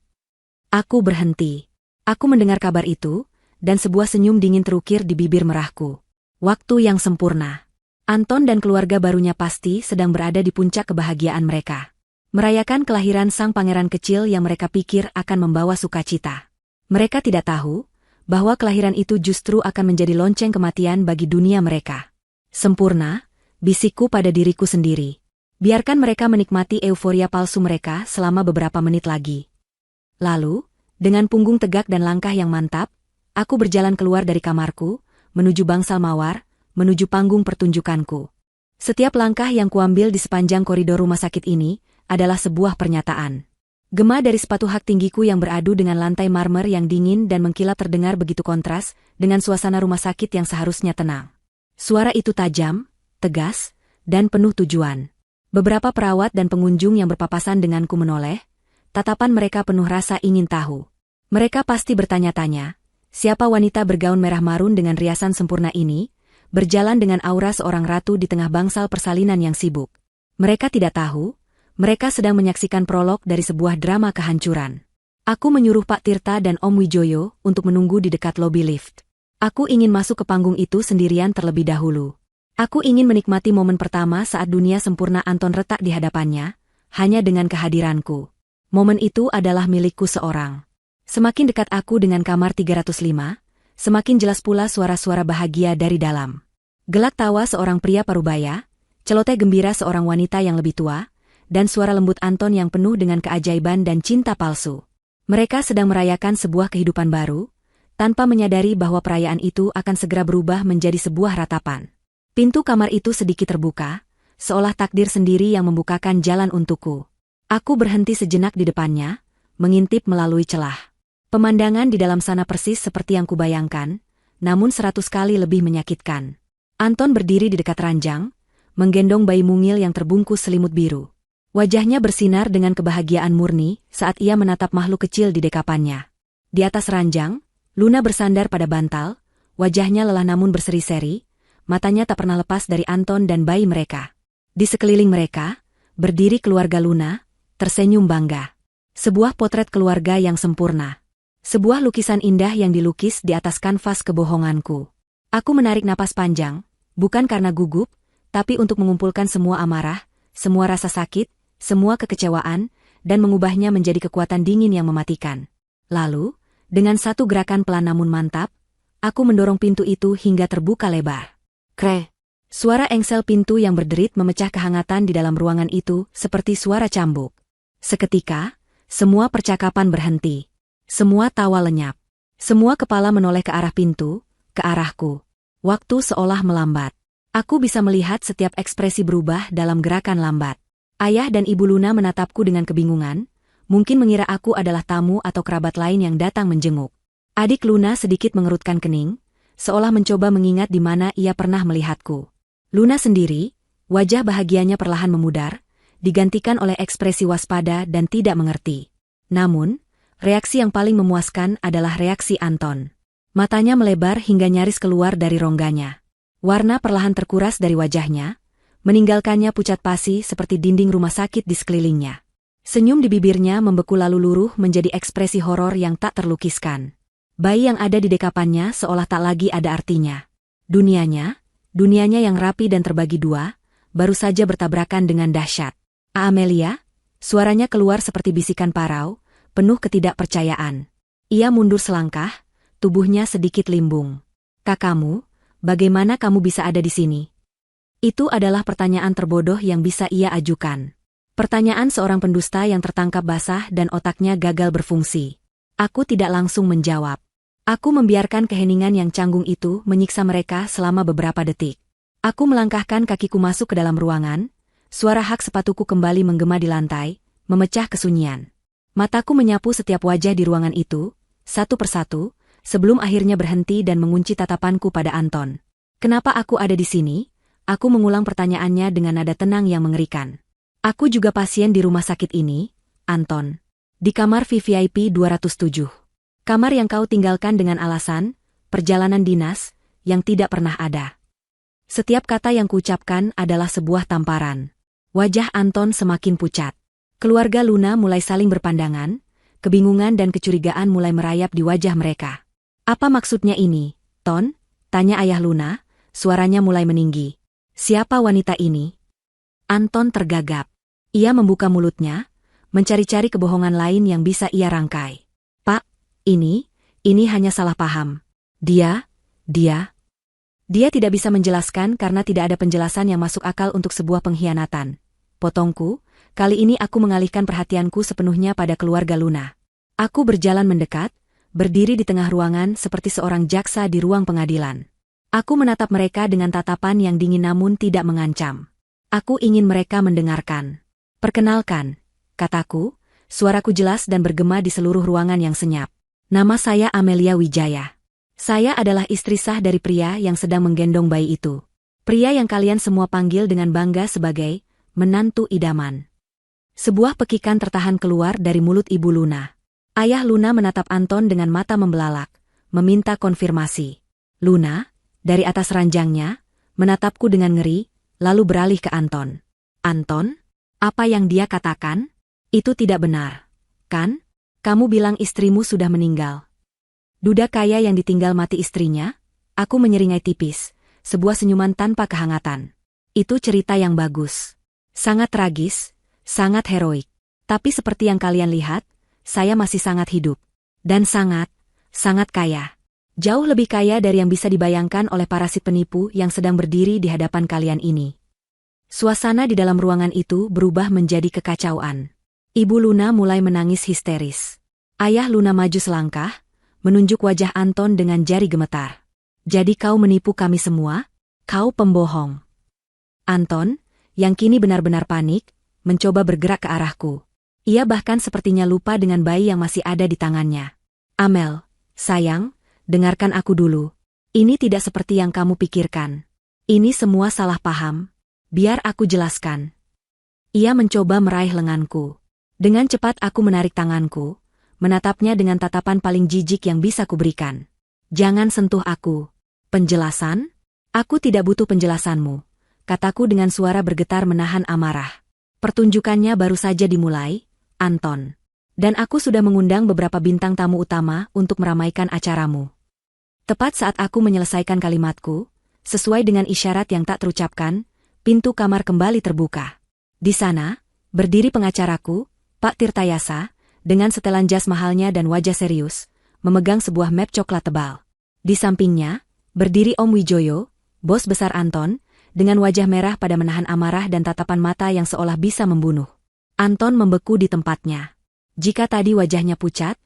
Aku berhenti. Aku mendengar kabar itu, dan sebuah senyum dingin terukir di bibir merahku. Waktu yang sempurna. Anton dan keluarga barunya pasti sedang berada di puncak kebahagiaan mereka. Merayakan kelahiran sang pangeran kecil yang mereka pikir akan membawa sukacita. Mereka tidak tahu bahwa kelahiran itu justru akan menjadi lonceng kematian bagi dunia mereka. Sempurna, bisikku pada diriku sendiri. Biarkan mereka menikmati euforia palsu mereka selama beberapa menit lagi. Lalu, dengan punggung tegak dan langkah yang mantap, aku berjalan keluar dari kamarku, menuju bangsal mawar, menuju panggung pertunjukanku. Setiap langkah yang kuambil di sepanjang koridor rumah sakit ini adalah sebuah pernyataan. Gema dari sepatu hak tinggiku yang beradu dengan lantai marmer yang dingin dan mengkilap terdengar begitu kontras dengan suasana rumah sakit yang seharusnya tenang. Suara itu tajam, tegas, dan penuh tujuan. Beberapa perawat dan pengunjung yang berpapasan denganku menoleh, tatapan mereka penuh rasa ingin tahu. Mereka pasti bertanya-tanya, siapa wanita bergaun merah marun dengan riasan sempurna ini, berjalan dengan aura seorang ratu di tengah bangsal persalinan yang sibuk. Mereka tidak tahu, mereka sedang menyaksikan prolog dari sebuah drama kehancuran. Aku menyuruh Pak Tirta dan Om Wijoyo untuk menunggu di dekat lobi lift. Aku ingin masuk ke panggung itu sendirian terlebih dahulu. Aku ingin menikmati momen pertama saat dunia sempurna Anton retak di hadapannya, hanya dengan kehadiranku. Momen itu adalah milikku seorang. Semakin dekat aku dengan kamar 305, semakin jelas pula suara-suara bahagia dari dalam. Gelak tawa seorang pria parubaya, celoteh gembira seorang wanita yang lebih tua, dan suara lembut Anton yang penuh dengan keajaiban dan cinta palsu. Mereka sedang merayakan sebuah kehidupan baru, tanpa menyadari bahwa perayaan itu akan segera berubah menjadi sebuah ratapan. Pintu kamar itu sedikit terbuka, seolah takdir sendiri yang membukakan jalan untukku. Aku berhenti sejenak di depannya, mengintip melalui celah. Pemandangan di dalam sana persis seperti yang kubayangkan, namun 100 kali lebih menyakitkan. Anton berdiri di dekat ranjang, menggendong bayi mungil yang terbungkus selimut biru. Wajahnya bersinar dengan kebahagiaan murni saat ia menatap makhluk kecil di dekapannya. Di atas ranjang, Luna bersandar pada bantal, wajahnya lelah namun berseri-seri, matanya tak pernah lepas dari Anton dan bayi mereka. Di sekeliling mereka, berdiri keluarga Luna, tersenyum bangga. Sebuah potret keluarga yang sempurna. Sebuah lukisan indah yang dilukis di atas kanvas kebohonganku. Aku menarik napas panjang, bukan karena gugup, tapi untuk mengumpulkan semua amarah, semua rasa sakit, semua kekecewaan, dan mengubahnya menjadi kekuatan dingin yang mematikan. Lalu, dengan satu gerakan pelan namun mantap, aku mendorong pintu itu hingga terbuka lebar. Krek! Suara engsel pintu yang berderit memecah kehangatan di dalam ruangan itu seperti suara cambuk. Seketika, semua percakapan berhenti. Semua tawa lenyap. Semua kepala menoleh ke arah pintu, ke arahku. Waktu seolah melambat. Aku bisa melihat setiap ekspresi berubah dalam gerakan lambat. Ayah dan Ibu Luna menatapku dengan kebingungan, mungkin mengira aku adalah tamu atau kerabat lain yang datang menjenguk. Adik Luna sedikit mengerutkan kening, seolah mencoba mengingat di mana ia pernah melihatku. Luna sendiri, wajah bahagianya perlahan memudar, digantikan oleh ekspresi waspada dan tidak mengerti. Namun, reaksi yang paling memuaskan adalah reaksi Anton. Matanya melebar hingga nyaris keluar dari rongganya. Warna perlahan terkuras dari wajahnya, meninggalkannya pucat pasi seperti dinding rumah sakit di sekelilingnya. Senyum di bibirnya membeku lalu luruh menjadi ekspresi horor yang tak terlukiskan. Bayi yang ada di dekapannya seolah tak lagi ada artinya. Dunianya yang rapi dan terbagi dua, baru saja bertabrakan dengan dahsyat. Amelia, suaranya keluar seperti bisikan parau, penuh ketidakpercayaan. Ia mundur selangkah, tubuhnya sedikit limbung. Kakakmu, bagaimana kamu bisa ada di sini? Itu adalah pertanyaan terbodoh yang bisa ia ajukan. Pertanyaan seorang pendusta yang tertangkap basah dan otaknya gagal berfungsi. Aku tidak langsung menjawab. Aku membiarkan keheningan yang canggung itu menyiksa mereka selama beberapa detik. Aku melangkahkan kakiku masuk ke dalam ruangan, suara hak sepatuku kembali menggema di lantai, memecah kesunyian. Mataku menyapu setiap wajah di ruangan itu, satu persatu, sebelum akhirnya berhenti dan mengunci tatapanku pada Anton. Kenapa aku ada di sini? Aku mengulang pertanyaannya dengan nada tenang yang mengerikan. Aku juga pasien di rumah sakit ini, Anton. Di kamar VVIP 207. Kamar yang kau tinggalkan dengan alasan, perjalanan dinas, yang tidak pernah ada. Setiap kata yang kuucapkan adalah sebuah tamparan. Wajah Anton semakin pucat. Keluarga Luna mulai saling berpandangan, kebingungan dan kecurigaan mulai merayap di wajah mereka. Apa maksudnya ini, Ton? Tanya ayah Luna, suaranya mulai meninggi. Siapa wanita ini? Anton tergagap. Ia membuka mulutnya, mencari-cari kebohongan lain yang bisa ia rangkai. Pak, ini hanya salah paham. Dia tidak bisa menjelaskan karena tidak ada penjelasan yang masuk akal untuk sebuah pengkhianatan. Potongku, kali ini aku mengalihkan perhatianku sepenuhnya pada keluarga Luna. Aku berjalan mendekat, berdiri di tengah ruangan seperti seorang jaksa di ruang pengadilan. Aku menatap mereka dengan tatapan yang dingin namun tidak mengancam. Aku ingin mereka mendengarkan. Perkenalkan, kataku, suaraku jelas dan bergema di seluruh ruangan yang senyap. Nama saya Amelia Wijaya. Saya adalah istri sah dari pria yang sedang menggendong bayi itu. Pria yang kalian semua panggil dengan bangga sebagai menantu idaman. Sebuah pekikan tertahan keluar dari mulut Ibu Luna. Ayah Luna menatap Anton dengan mata membelalak, meminta konfirmasi. Luna, dari atas ranjangnya, menatapku dengan ngeri, lalu beralih ke Anton. Anton? Apa yang dia katakan? Itu tidak benar, kan? Kamu bilang istrimu sudah meninggal. Duda kaya yang ditinggal mati istrinya? Aku menyeringai tipis, sebuah senyuman tanpa kehangatan. Itu cerita yang bagus. Sangat tragis, sangat heroik. Tapi seperti yang kalian lihat, saya masih sangat hidup. Dan sangat kaya. Jauh lebih kaya dari yang bisa dibayangkan oleh parasit penipu yang sedang berdiri di hadapan kalian ini. Suasana di dalam ruangan itu berubah menjadi kekacauan. Ibu Luna mulai menangis histeris. Ayah Luna maju selangkah, menunjuk wajah Anton dengan jari gemetar. Jadi kau menipu kami semua? Kau pembohong. Anton, yang kini benar-benar panik, mencoba bergerak ke arahku. Ia bahkan sepertinya lupa dengan bayi yang masih ada di tangannya. Amel, sayang, dengarkan aku dulu. Ini tidak seperti yang kamu pikirkan. Ini semua salah paham. Biar aku jelaskan. Ia mencoba meraih lenganku. Dengan cepat aku menarik tanganku, menatapnya dengan tatapan paling jijik yang bisa kuberikan. Jangan sentuh aku. Penjelasan? Aku tidak butuh penjelasanmu, kataku dengan suara bergetar menahan amarah. Pertunjukannya baru saja dimulai, Anton. Dan aku sudah mengundang beberapa bintang tamu utama untuk meramaikan acaramu. Tepat saat aku menyelesaikan kalimatku, sesuai dengan isyarat yang tak terucapkan, pintu kamar kembali terbuka. Di sana, berdiri pengacaraku, Pak Tirtayasa, dengan setelan jas mahalnya dan wajah serius, memegang sebuah map coklat tebal. Di sampingnya, berdiri Om Wijoyo, bos besar Anton, dengan wajah merah pada menahan amarah dan tatapan mata yang seolah bisa membunuh. Anton membeku di tempatnya. Jika tadi wajahnya pucat,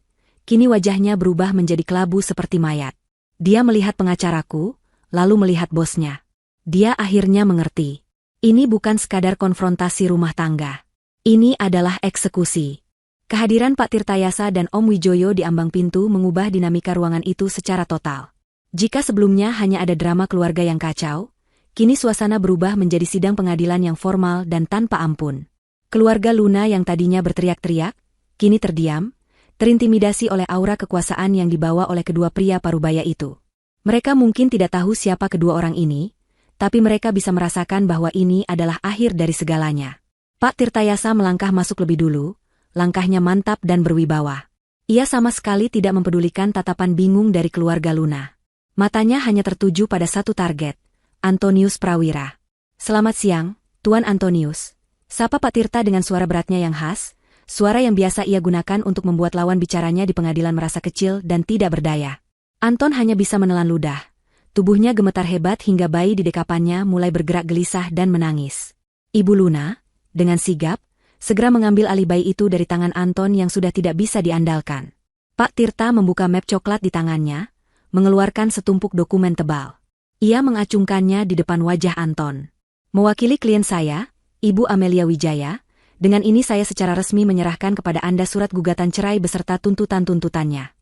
kini wajahnya berubah menjadi kelabu seperti mayat. Dia melihat pengacaraku, lalu melihat bosnya. Dia akhirnya mengerti. Ini bukan sekadar konfrontasi rumah tangga. Ini adalah eksekusi. Kehadiran Pak Tirtayasa dan Om Wijoyo di ambang pintu mengubah dinamika ruangan itu secara total. Jika sebelumnya hanya ada drama keluarga yang kacau, kini suasana berubah menjadi sidang pengadilan yang formal dan tanpa ampun. Keluarga Luna yang tadinya berteriak-teriak, kini terdiam, terintimidasi oleh aura kekuasaan yang dibawa oleh kedua pria parubaya itu. Mereka mungkin tidak tahu siapa kedua orang ini, tapi mereka bisa merasakan bahwa ini adalah akhir dari segalanya. Pak Tirtayasa melangkah masuk lebih dulu, langkahnya mantap dan berwibawa. Ia sama sekali tidak mempedulikan tatapan bingung dari keluarga Luna. Matanya hanya tertuju pada satu target, Antonius Prawira. Selamat siang, Tuan Antonius. Sapa Pak Tirta dengan suara beratnya yang khas, suara yang biasa ia gunakan untuk membuat lawan bicaranya di pengadilan merasa kecil dan tidak berdaya. Anton hanya bisa menelan ludah. Tubuhnya gemetar hebat hingga bayi di dekapannya mulai bergerak gelisah dan menangis. Ibu Luna, dengan sigap, segera mengambil alih bayi itu dari tangan Anton yang sudah tidak bisa diandalkan. Pak Tirta membuka map coklat di tangannya, mengeluarkan setumpuk dokumen tebal. Ia mengacungkannya di depan wajah Anton. Mewakili klien saya, Ibu Amelia Wijaya, dengan ini saya secara resmi menyerahkan kepada Anda surat gugatan cerai beserta tuntutan-tuntutannya.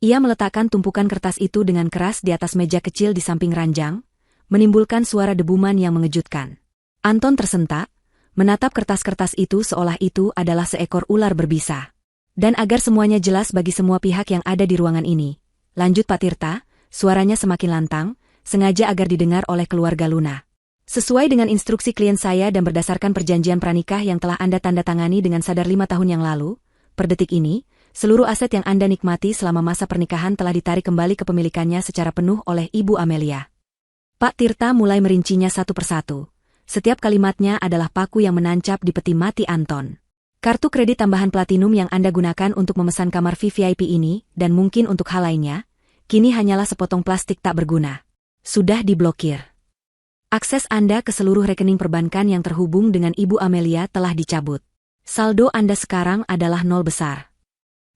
Ia meletakkan tumpukan kertas itu dengan keras di atas meja kecil di samping ranjang, menimbulkan suara debuman yang mengejutkan. Anton tersentak, menatap kertas-kertas itu seolah itu adalah seekor ular berbisa. Dan agar semuanya jelas bagi semua pihak yang ada di ruangan ini, lanjut Pak Tirta, suaranya semakin lantang, sengaja agar didengar oleh keluarga Luna. Sesuai dengan instruksi klien saya dan berdasarkan perjanjian pranikah yang telah Anda tanda tangani dengan Sadar 5 tahun yang lalu, per detik ini, seluruh aset yang Anda nikmati selama masa pernikahan telah ditarik kembali kepemilikannya secara penuh oleh Ibu Amelia. Pak Tirta mulai merincinya satu persatu. Setiap kalimatnya adalah paku yang menancap di peti mati Anton. Kartu kredit tambahan platinum yang Anda gunakan untuk memesan kamar VIP ini, dan mungkin untuk hal lainnya, kini hanyalah sepotong plastik tak berguna. Sudah diblokir. Akses Anda ke seluruh rekening perbankan yang terhubung dengan Ibu Amelia telah dicabut. Saldo Anda sekarang adalah nol besar.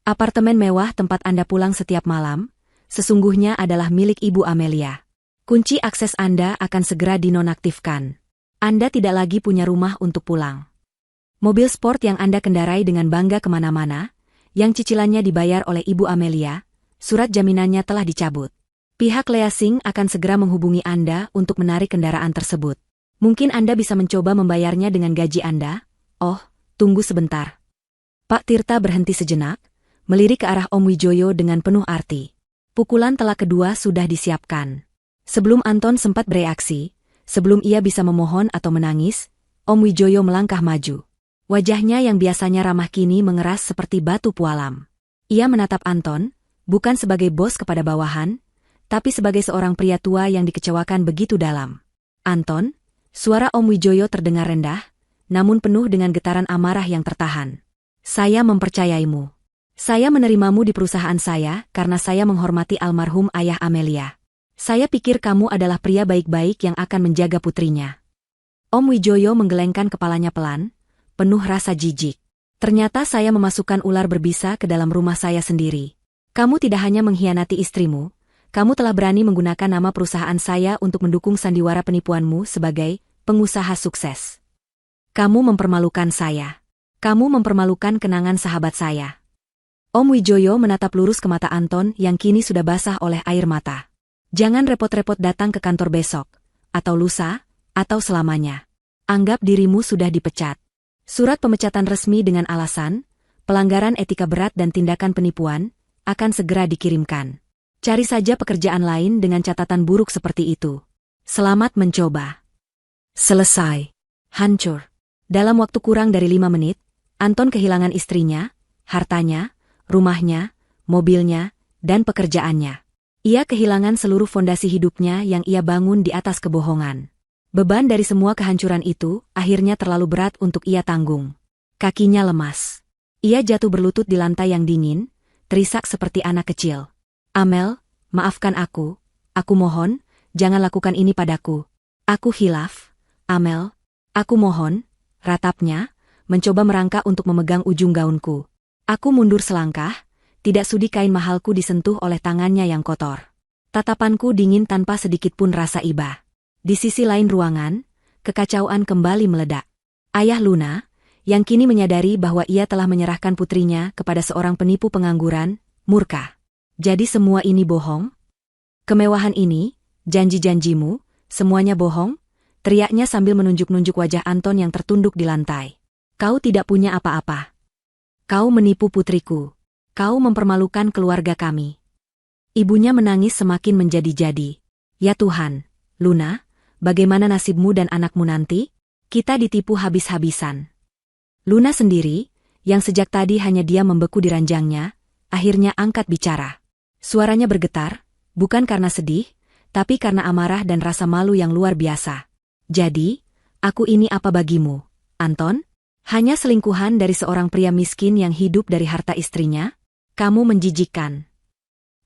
Apartemen mewah tempat Anda pulang setiap malam, sesungguhnya adalah milik Ibu Amelia. Kunci akses Anda akan segera dinonaktifkan. Anda tidak lagi punya rumah untuk pulang. Mobil sport yang Anda kendarai dengan bangga kemana-mana, yang cicilannya dibayar oleh Ibu Amelia, surat jaminannya telah dicabut. Pihak leasing akan segera menghubungi Anda untuk menarik kendaraan tersebut. Mungkin Anda bisa mencoba membayarnya dengan gaji Anda? Oh, tunggu sebentar. Pak Tirta berhenti sejenak, melirik ke arah Om Wijoyo dengan penuh arti. Pukulan telak kedua sudah disiapkan. Sebelum Anton sempat bereaksi, sebelum ia bisa memohon atau menangis, Om Wijoyo melangkah maju. Wajahnya yang biasanya ramah kini mengeras seperti batu pualam. Ia menatap Anton, bukan sebagai bos kepada bawahan, tapi sebagai seorang pria tua yang dikecewakan begitu dalam. Anton, suara Om Wijoyo terdengar rendah, namun penuh dengan getaran amarah yang tertahan. Saya mempercayaimu. Saya menerimamu di perusahaan saya karena saya menghormati almarhum ayah Amelia. Saya pikir kamu adalah pria baik-baik yang akan menjaga putrinya. Om Wijoyo menggelengkan kepalanya pelan, penuh rasa jijik. Ternyata saya memasukkan ular berbisa ke dalam rumah saya sendiri. Kamu tidak hanya mengkhianati istrimu, kamu telah berani menggunakan nama perusahaan saya untuk mendukung sandiwara penipuanmu sebagai pengusaha sukses. Kamu mempermalukan saya. Kamu mempermalukan kenangan sahabat saya. Om Wijoyo menatap lurus ke mata Anton yang kini sudah basah oleh air mata. Jangan repot-repot datang ke kantor besok, atau lusa, atau selamanya. Anggap dirimu sudah dipecat. Surat pemecatan resmi dengan alasan, pelanggaran etika berat dan tindakan penipuan, akan segera dikirimkan. Cari saja pekerjaan lain dengan catatan buruk seperti itu. Selamat mencoba. Selesai. Hancur. Dalam waktu kurang dari 5 menit, Anton kehilangan istrinya, hartanya, rumahnya, mobilnya, dan pekerjaannya. Ia kehilangan seluruh fondasi hidupnya yang ia bangun di atas kebohongan. Beban dari semua kehancuran itu akhirnya terlalu berat untuk ia tanggung. Kakinya lemas. Ia jatuh berlutut di lantai yang dingin, terisak seperti anak kecil. Amel, maafkan aku mohon, jangan lakukan ini padaku. Aku hilaf, Amel, aku mohon, ratapnya, mencoba merangkak untuk memegang ujung gaunku. Aku mundur selangkah, tidak sudi kain mahalku disentuh oleh tangannya yang kotor. Tatapanku dingin tanpa sedikit pun rasa iba. Di sisi lain ruangan, kekacauan kembali meledak. Ayah Luna, yang kini menyadari bahwa ia telah menyerahkan putrinya kepada seorang penipu pengangguran, murka. Jadi semua ini bohong? Kemewahan ini, janji-janjimu, semuanya bohong? Teriaknya sambil menunjuk-nunjuk wajah Anton yang tertunduk di lantai. Kau tidak punya apa-apa. Kau menipu putriku. Kau mempermalukan keluarga kami. Ibunya menangis semakin menjadi-jadi. Ya Tuhan, Luna, bagaimana nasibmu dan anakmu nanti? Kita ditipu habis-habisan. Luna sendiri, yang sejak tadi hanya diam membeku di ranjangnya, akhirnya angkat bicara. Suaranya bergetar, bukan karena sedih, tapi karena amarah dan rasa malu yang luar biasa. Jadi, aku ini apa bagimu, Anton? Hanya selingkuhan dari seorang pria miskin yang hidup dari harta istrinya? Kamu menjijikkan.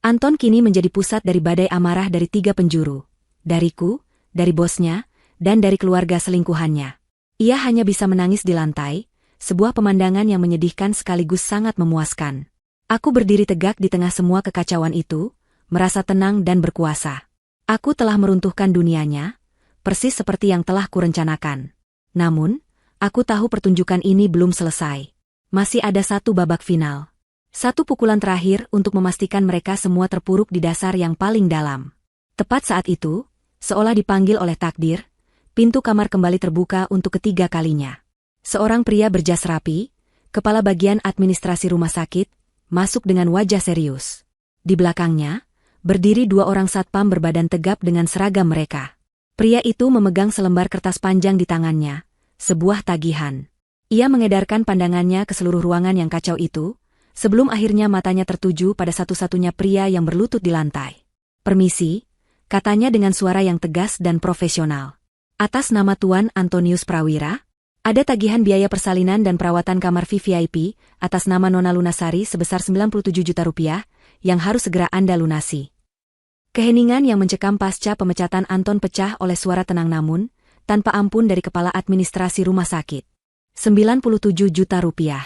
Anton kini menjadi pusat dari badai amarah dari 3 penjuru. Dariku, dari bosnya, dan dari keluarga selingkuhannya. Ia hanya bisa menangis di lantai, sebuah pemandangan yang menyedihkan sekaligus sangat memuaskan. Aku berdiri tegak di tengah semua kekacauan itu, merasa tenang dan berkuasa. Aku telah meruntuhkan dunianya, persis seperti yang telah kurencanakan. Namun, aku tahu pertunjukan ini belum selesai. Masih ada satu babak final. Satu pukulan terakhir untuk memastikan mereka semua terpuruk di dasar yang paling dalam. Tepat saat itu, seolah dipanggil oleh takdir, pintu kamar kembali terbuka untuk ketiga kalinya. Seorang pria berjas rapi, kepala bagian administrasi rumah sakit, masuk dengan wajah serius. Di belakangnya, berdiri dua orang satpam berbadan tegap dengan seragam mereka. Pria itu memegang selembar kertas panjang di tangannya, sebuah tagihan. Ia mengedarkan pandangannya ke seluruh ruangan yang kacau itu, sebelum akhirnya matanya tertuju pada satu-satunya pria yang berlutut di lantai. "Permisi," katanya dengan suara yang tegas dan profesional. "Atas nama Tuan Antonius Prawira, ada tagihan biaya persalinan dan perawatan kamar VVIP atas nama Nona Lunasari sebesar 97 juta rupiah yang harus segera Anda lunasi." Keheningan yang mencekam pasca pemecatan Anton pecah oleh suara tenang namun tanpa ampun dari kepala administrasi rumah sakit. 97 juta rupiah.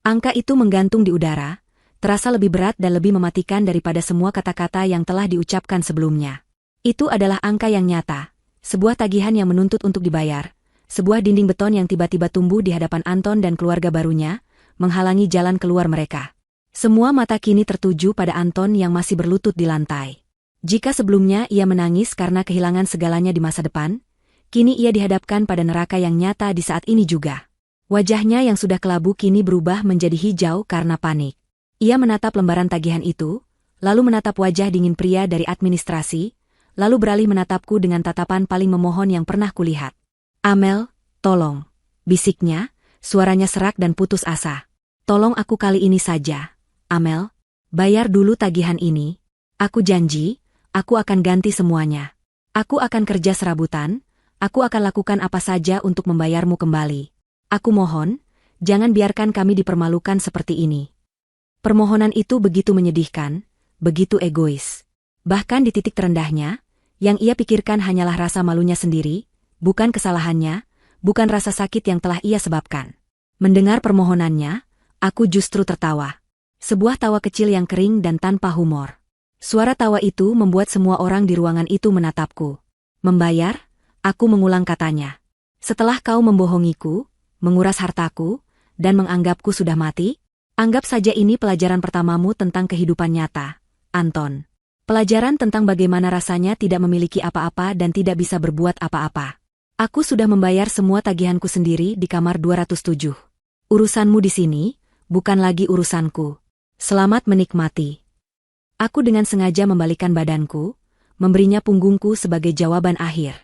Angka itu menggantung di udara, terasa lebih berat dan lebih mematikan daripada semua kata-kata yang telah diucapkan sebelumnya. Itu adalah angka yang nyata, sebuah tagihan yang menuntut untuk dibayar, sebuah dinding beton yang tiba-tiba tumbuh di hadapan Anton dan keluarga barunya, menghalangi jalan keluar mereka. Semua mata kini tertuju pada Anton yang masih berlutut di lantai. Jika sebelumnya ia menangis karena kehilangan segalanya di masa depan, kini ia dihadapkan pada neraka yang nyata di saat ini juga. Wajahnya yang sudah kelabu kini berubah menjadi hijau karena panik. Ia menatap lembaran tagihan itu, lalu menatap wajah dingin pria dari administrasi, lalu beralih menatapku dengan tatapan paling memohon yang pernah kulihat. "Amel, tolong," bisiknya, suaranya serak dan putus asa. "Tolong aku kali ini saja, Amel. Bayar dulu tagihan ini. Aku janji, aku akan ganti semuanya. Aku akan kerja serabutan, aku akan lakukan apa saja untuk membayarmu kembali. Aku mohon, jangan biarkan kami dipermalukan seperti ini." Permohonan itu begitu menyedihkan, begitu egois. Bahkan di titik terendahnya, yang ia pikirkan hanyalah rasa malunya sendiri, bukan kesalahannya, bukan rasa sakit yang telah ia sebabkan. Mendengar permohonannya, aku justru tertawa. Sebuah tawa kecil yang kering dan tanpa humor. Suara tawa itu membuat semua orang di ruangan itu menatapku. "Membayar?" Aku mengulang katanya. "Setelah kau membohongiku, menguras hartaku, dan menganggapku sudah mati? Anggap saja ini pelajaran pertamamu tentang kehidupan nyata, Anton. Pelajaran tentang bagaimana rasanya tidak memiliki apa-apa dan tidak bisa berbuat apa-apa. Aku sudah membayar semua tagihanku sendiri di kamar 207. Urusanmu di sini, bukan lagi urusanku. Selamat menikmati." Aku dengan sengaja membalikkan badanku, memberinya punggungku sebagai jawaban akhir.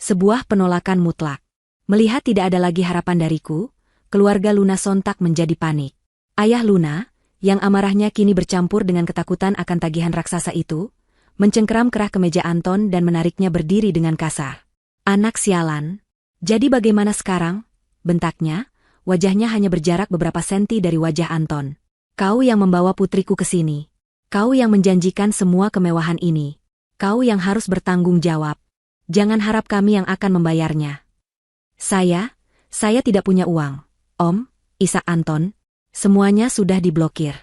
Sebuah penolakan mutlak. Melihat tidak ada lagi harapan dariku, keluarga Luna sontak menjadi panik. Ayah Luna, yang amarahnya kini bercampur dengan ketakutan akan tagihan raksasa itu, mencengkeram kerah kemeja Anton dan menariknya berdiri dengan kasar. "Anak sialan. Jadi bagaimana sekarang?" bentaknya, wajahnya hanya berjarak beberapa senti dari wajah Anton. "Kau yang membawa putriku ke sini. Kau yang menjanjikan semua kemewahan ini. Kau yang harus bertanggung jawab. Jangan harap kami yang akan membayarnya." Saya tidak punya uang, Om," isak Anton. "Semuanya sudah diblokir.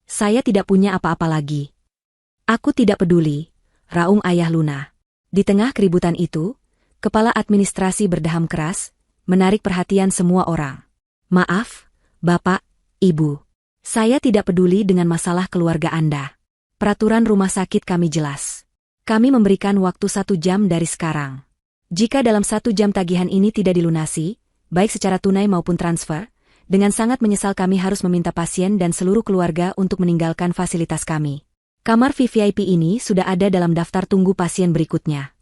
Saya tidak punya apa-apa lagi." "Aku tidak peduli," raung ayah Luna. Di tengah keributan itu, kepala administrasi berdaham keras, menarik perhatian semua orang. "Maaf, Bapak, Ibu. Saya tidak peduli dengan masalah keluarga Anda. Peraturan rumah sakit kami jelas. Kami memberikan waktu 1 jam dari sekarang. Jika dalam 1 jam tagihan ini tidak dilunasi, baik secara tunai maupun transfer, dengan sangat menyesal kami harus meminta pasien dan seluruh keluarga untuk meninggalkan fasilitas kami. Kamar VVIP ini sudah ada dalam daftar tunggu pasien berikutnya."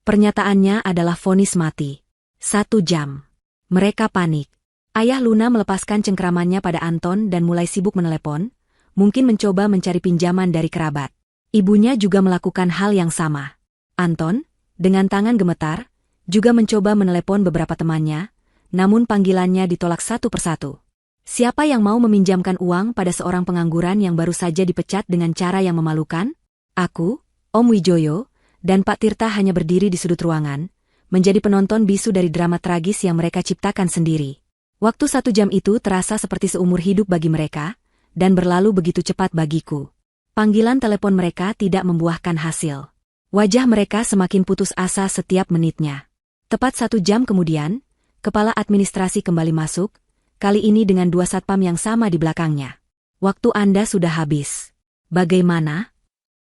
Pernyataannya adalah vonis mati. 1 jam. Mereka panik. Ayah Luna melepaskan cengkeramannya pada Anton dan mulai sibuk menelepon, mungkin mencoba mencari pinjaman dari kerabat. Ibunya juga melakukan hal yang sama. Anton, dengan tangan gemetar, juga mencoba menelepon beberapa temannya, namun panggilannya ditolak satu persatu. Siapa yang mau meminjamkan uang pada seorang pengangguran yang baru saja dipecat dengan cara yang memalukan? Aku, Om Wijoyo, dan Pak Tirta hanya berdiri di sudut ruangan, menjadi penonton bisu dari drama tragis yang mereka ciptakan sendiri. Waktu 1 jam itu terasa seperti seumur hidup bagi mereka, dan berlalu begitu cepat bagiku. Panggilan telepon mereka tidak membuahkan hasil. Wajah mereka semakin putus asa setiap menitnya. Tepat 1 jam kemudian, kepala administrasi kembali masuk, kali ini dengan 2 satpam yang sama di belakangnya. "Waktu Anda sudah habis. Bagaimana?"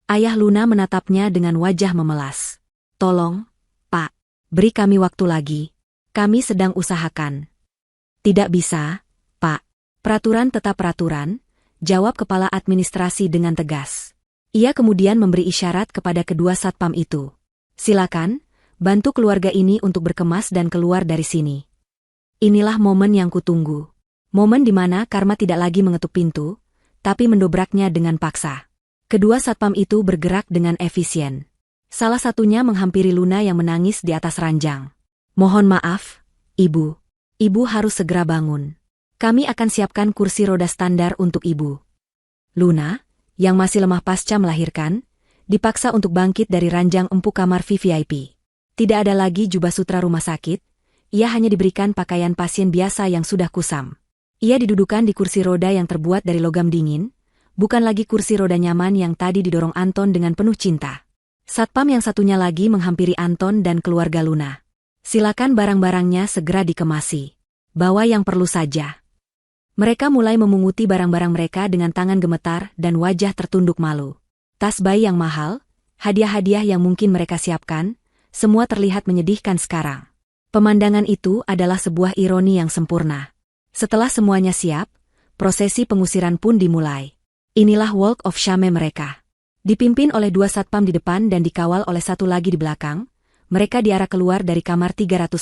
Ayah Luna menatapnya dengan wajah memelas. "Tolong, Pak, beri kami waktu lagi. Kami sedang usahakan." Tidak bisa, Pak. Peraturan tetap peraturan, jawab kepala administrasi dengan tegas. Ia kemudian memberi isyarat kepada kedua satpam itu. Silakan, bantu keluarga ini untuk berkemas dan keluar dari sini. Inilah momen yang kutunggu. Momen di mana Karma tidak lagi mengetuk pintu, tapi mendobraknya dengan paksa. Kedua satpam itu bergerak dengan efisien. Salah satunya menghampiri Luna yang menangis di atas ranjang. Mohon maaf, Ibu. Ibu harus segera bangun. Kami akan siapkan kursi roda standar untuk Ibu. Luna, yang masih lemah pasca melahirkan, dipaksa untuk bangkit dari ranjang empuk kamar VVIP. Tidak ada lagi jubah sutra rumah sakit, ia hanya diberikan pakaian pasien biasa yang sudah kusam. Ia didudukan di kursi roda yang terbuat dari logam dingin, bukan lagi kursi roda nyaman yang tadi didorong Anton dengan penuh cinta. Satpam yang satunya lagi menghampiri Anton dan keluarga Luna. Silakan barang-barangnya segera dikemasi. Bawa yang perlu saja. Mereka mulai memunguti barang-barang mereka dengan tangan gemetar dan wajah tertunduk malu. Tas bayi yang mahal, hadiah-hadiah yang mungkin mereka siapkan, semua terlihat menyedihkan sekarang. Pemandangan itu adalah sebuah ironi yang sempurna. Setelah semuanya siap, prosesi pengusiran pun dimulai. Inilah Walk of Shame mereka. Dipimpin oleh dua satpam di depan dan dikawal oleh satu lagi di belakang, mereka diarah keluar dari kamar 305.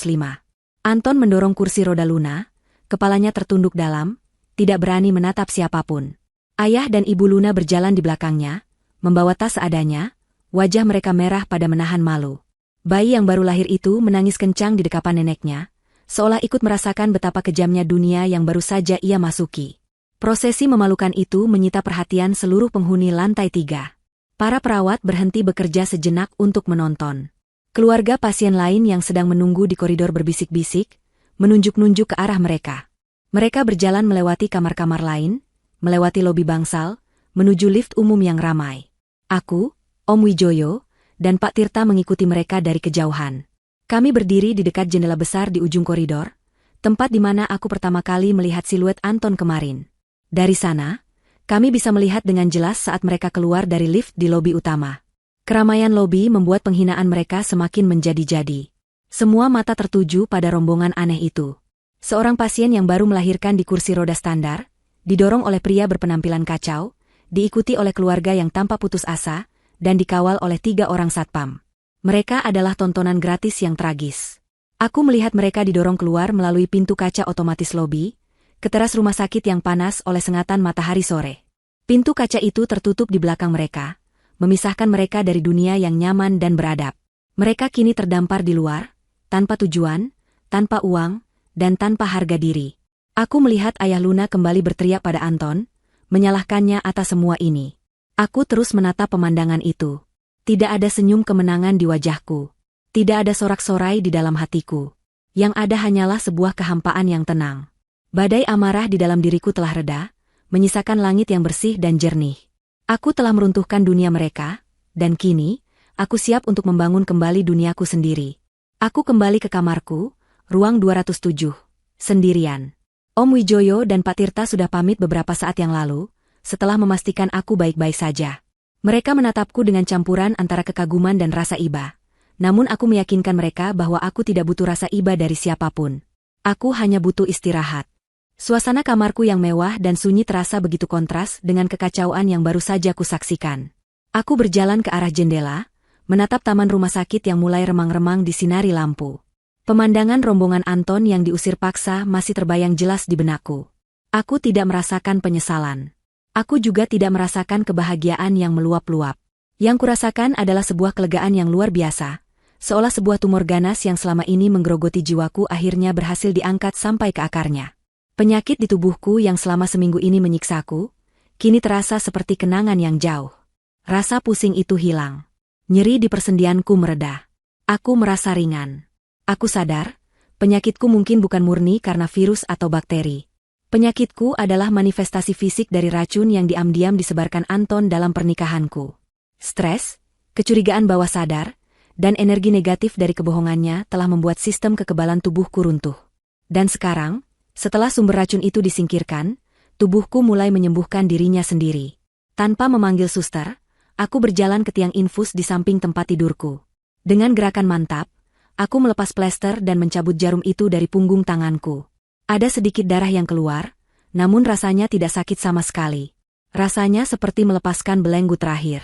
Anton mendorong kursi roda Luna, kepalanya tertunduk dalam, tidak berani menatap siapapun. Ayah dan ibu Luna berjalan di belakangnya, membawa tas seadanya, wajah mereka merah pada menahan malu. Bayi yang baru lahir itu menangis kencang di dekapan neneknya, seolah ikut merasakan betapa kejamnya dunia yang baru saja ia masuki. Prosesi memalukan itu menyita perhatian seluruh penghuni lantai 3. Para perawat berhenti bekerja sejenak untuk menonton. Keluarga pasien lain yang sedang menunggu di koridor berbisik-bisik, menunjuk-nunjuk ke arah mereka. Mereka berjalan melewati kamar-kamar lain, melewati lobi bangsal, menuju lift umum yang ramai. Aku, Om Wijoyo, dan Pak Tirta mengikuti mereka dari kejauhan. Kami berdiri di dekat jendela besar di ujung koridor, tempat di mana aku pertama kali melihat siluet Anton kemarin. Dari sana, kami bisa melihat dengan jelas saat mereka keluar dari lift di lobi utama. Keramaian lobi membuat penghinaan mereka semakin menjadi-jadi. Semua mata tertuju pada rombongan aneh itu. Seorang pasien yang baru melahirkan di kursi roda standar, didorong oleh pria berpenampilan kacau, diikuti oleh keluarga yang tanpa putus asa, dan dikawal oleh 3 orang satpam. Mereka adalah tontonan gratis yang tragis. Aku melihat mereka didorong keluar melalui pintu kaca otomatis lobi, ke teras rumah sakit yang panas oleh sengatan matahari sore. Pintu kaca itu tertutup di belakang mereka, memisahkan mereka dari dunia yang nyaman dan beradab. Mereka kini terdampar di luar, tanpa tujuan, tanpa uang, dan tanpa harga diri. Aku melihat ayah Luna kembali berteriak pada Anton, menyalahkannya atas semua ini. Aku terus menatap pemandangan itu. Tidak ada senyum kemenangan di wajahku. Tidak ada sorak-sorai di dalam hatiku. Yang ada hanyalah sebuah kehampaan yang tenang. Badai amarah di dalam diriku telah reda, menyisakan langit yang bersih dan jernih. Aku telah meruntuhkan dunia mereka, dan kini, aku siap untuk membangun kembali duniaku sendiri. Aku kembali ke kamarku, ruang 207, sendirian. Om Wijoyo dan Pak Tirta sudah pamit beberapa saat yang lalu, setelah memastikan aku baik-baik saja. Mereka menatapku dengan campuran antara kekaguman dan rasa iba. Namun aku meyakinkan mereka bahwa aku tidak butuh rasa iba dari siapapun. Aku hanya butuh istirahat. Suasana kamarku yang mewah dan sunyi terasa begitu kontras dengan kekacauan yang baru saja kusaksikan. Aku berjalan ke arah jendela, menatap taman rumah sakit yang mulai remang-remang disinari lampu. Pemandangan rombongan Anton yang diusir paksa masih terbayang jelas di benakku. Aku tidak merasakan penyesalan. Aku juga tidak merasakan kebahagiaan yang meluap-luap. Yang kurasakan adalah sebuah kelegaan yang luar biasa, seolah sebuah tumor ganas yang selama ini menggerogoti jiwaku akhirnya berhasil diangkat sampai ke akarnya. Penyakit di tubuhku yang selama seminggu ini menyiksaku, kini terasa seperti kenangan yang jauh. Rasa pusing itu hilang. Nyeri di persendianku mereda. Aku merasa ringan. Aku sadar, penyakitku mungkin bukan murni karena virus atau bakteri. Penyakitku adalah manifestasi fisik dari racun yang diam-diam disebarkan Anton dalam pernikahanku. Stres, kecurigaan bawah sadar, dan energi negatif dari kebohongannya telah membuat sistem kekebalan tubuhku runtuh. Dan sekarang, setelah sumber racun itu disingkirkan, tubuhku mulai menyembuhkan dirinya sendiri. Tanpa memanggil suster, aku berjalan ke tiang infus di samping tempat tidurku. Dengan gerakan mantap, aku melepas plester dan mencabut jarum itu dari punggung tanganku. Ada sedikit darah yang keluar, namun rasanya tidak sakit sama sekali. Rasanya seperti melepaskan belenggu terakhir.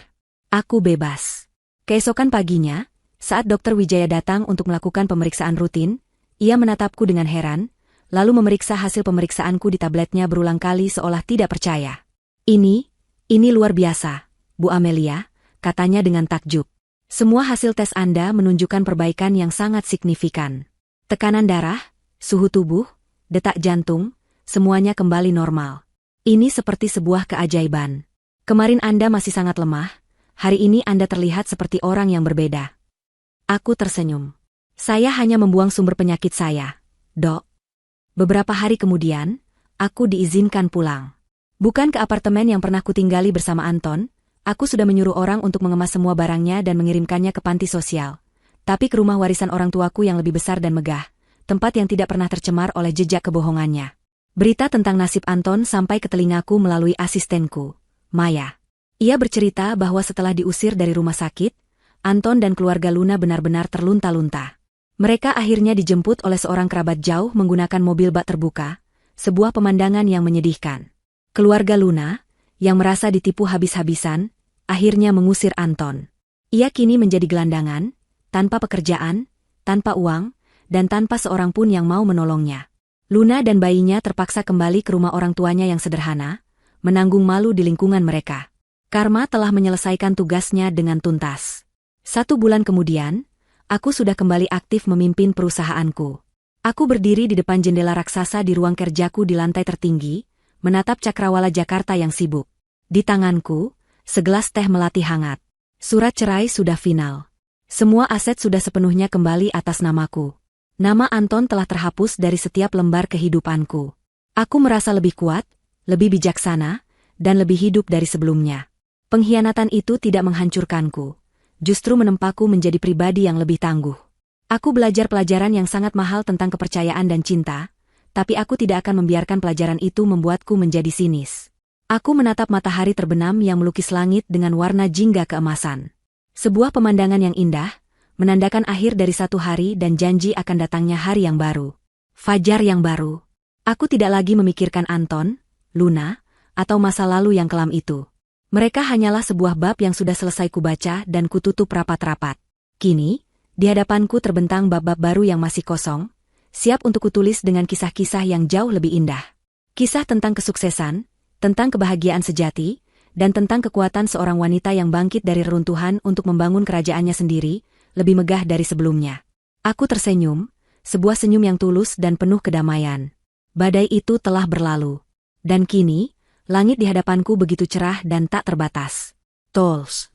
Aku bebas. Keesokan paginya, saat Dokter Wijaya datang untuk melakukan pemeriksaan rutin, ia menatapku dengan heran, lalu memeriksa hasil pemeriksaanku di tabletnya berulang kali seolah tidak percaya. Ini luar biasa, Bu Amelia, katanya dengan takjub. Semua hasil tes Anda menunjukkan perbaikan yang sangat signifikan. Tekanan darah, suhu tubuh, detak jantung, semuanya kembali normal. Ini seperti sebuah keajaiban. Kemarin Anda masih sangat lemah, hari ini Anda terlihat seperti orang yang berbeda. Aku tersenyum. Saya hanya membuang sumber penyakit saya, Dok. Beberapa hari kemudian, aku diizinkan pulang. Bukan ke apartemen yang pernah kutinggali bersama Anton, aku sudah menyuruh orang untuk mengemas semua barangnya dan mengirimkannya ke panti sosial. Tapi ke rumah warisan orang tuaku yang lebih besar dan megah, tempat yang tidak pernah tercemar oleh jejak kebohongannya. Berita tentang nasib Anton sampai ke telingaku melalui asistenku, Maya. Ia bercerita bahwa setelah diusir dari rumah sakit, Anton dan keluarga Luna benar-benar terlunta-lunta. Mereka akhirnya dijemput oleh seorang kerabat jauh menggunakan mobil bak terbuka, sebuah pemandangan yang menyedihkan. Keluarga Luna, yang merasa ditipu habis-habisan, akhirnya mengusir Anton. Ia kini menjadi gelandangan, tanpa pekerjaan, tanpa uang, dan tanpa seorang pun yang mau menolongnya. Luna dan bayinya terpaksa kembali ke rumah orang tuanya yang sederhana, menanggung malu di lingkungan mereka. Karma telah menyelesaikan tugasnya dengan tuntas. 1 bulan kemudian, aku sudah kembali aktif memimpin perusahaanku. Aku berdiri di depan jendela raksasa di ruang kerjaku di lantai tertinggi, menatap cakrawala Jakarta yang sibuk. Di tanganku, segelas teh melati hangat. Surat cerai sudah final. Semua aset sudah sepenuhnya kembali atas namaku. Nama Anton telah terhapus dari setiap lembar kehidupanku. Aku merasa lebih kuat, lebih bijaksana, dan lebih hidup dari sebelumnya. Pengkhianatan itu tidak menghancurkanku, justru menempaku menjadi pribadi yang lebih tangguh. Aku belajar pelajaran yang sangat mahal tentang kepercayaan dan cinta, tapi aku tidak akan membiarkan pelajaran itu membuatku menjadi sinis. Aku menatap matahari terbenam yang melukis langit dengan warna jingga keemasan. Sebuah pemandangan yang indah, menandakan akhir dari satu hari dan janji akan datangnya hari yang baru. Fajar yang baru. Aku tidak lagi memikirkan Anton, Luna, atau masa lalu yang kelam itu. Mereka hanyalah sebuah bab yang sudah selesai kubaca dan kututup rapat-rapat. Kini, di hadapanku terbentang bab-bab baru yang masih kosong, siap untuk kutulis dengan kisah-kisah yang jauh lebih indah. Kisah tentang kesuksesan, tentang kebahagiaan sejati, dan tentang kekuatan seorang wanita yang bangkit dari reruntuhan untuk membangun kerajaannya sendiri, lebih megah dari sebelumnya. Aku tersenyum, sebuah senyum yang tulus dan penuh kedamaian. Badai itu telah berlalu. Dan kini, langit di hadapanku begitu cerah dan tak terbatas. Tools.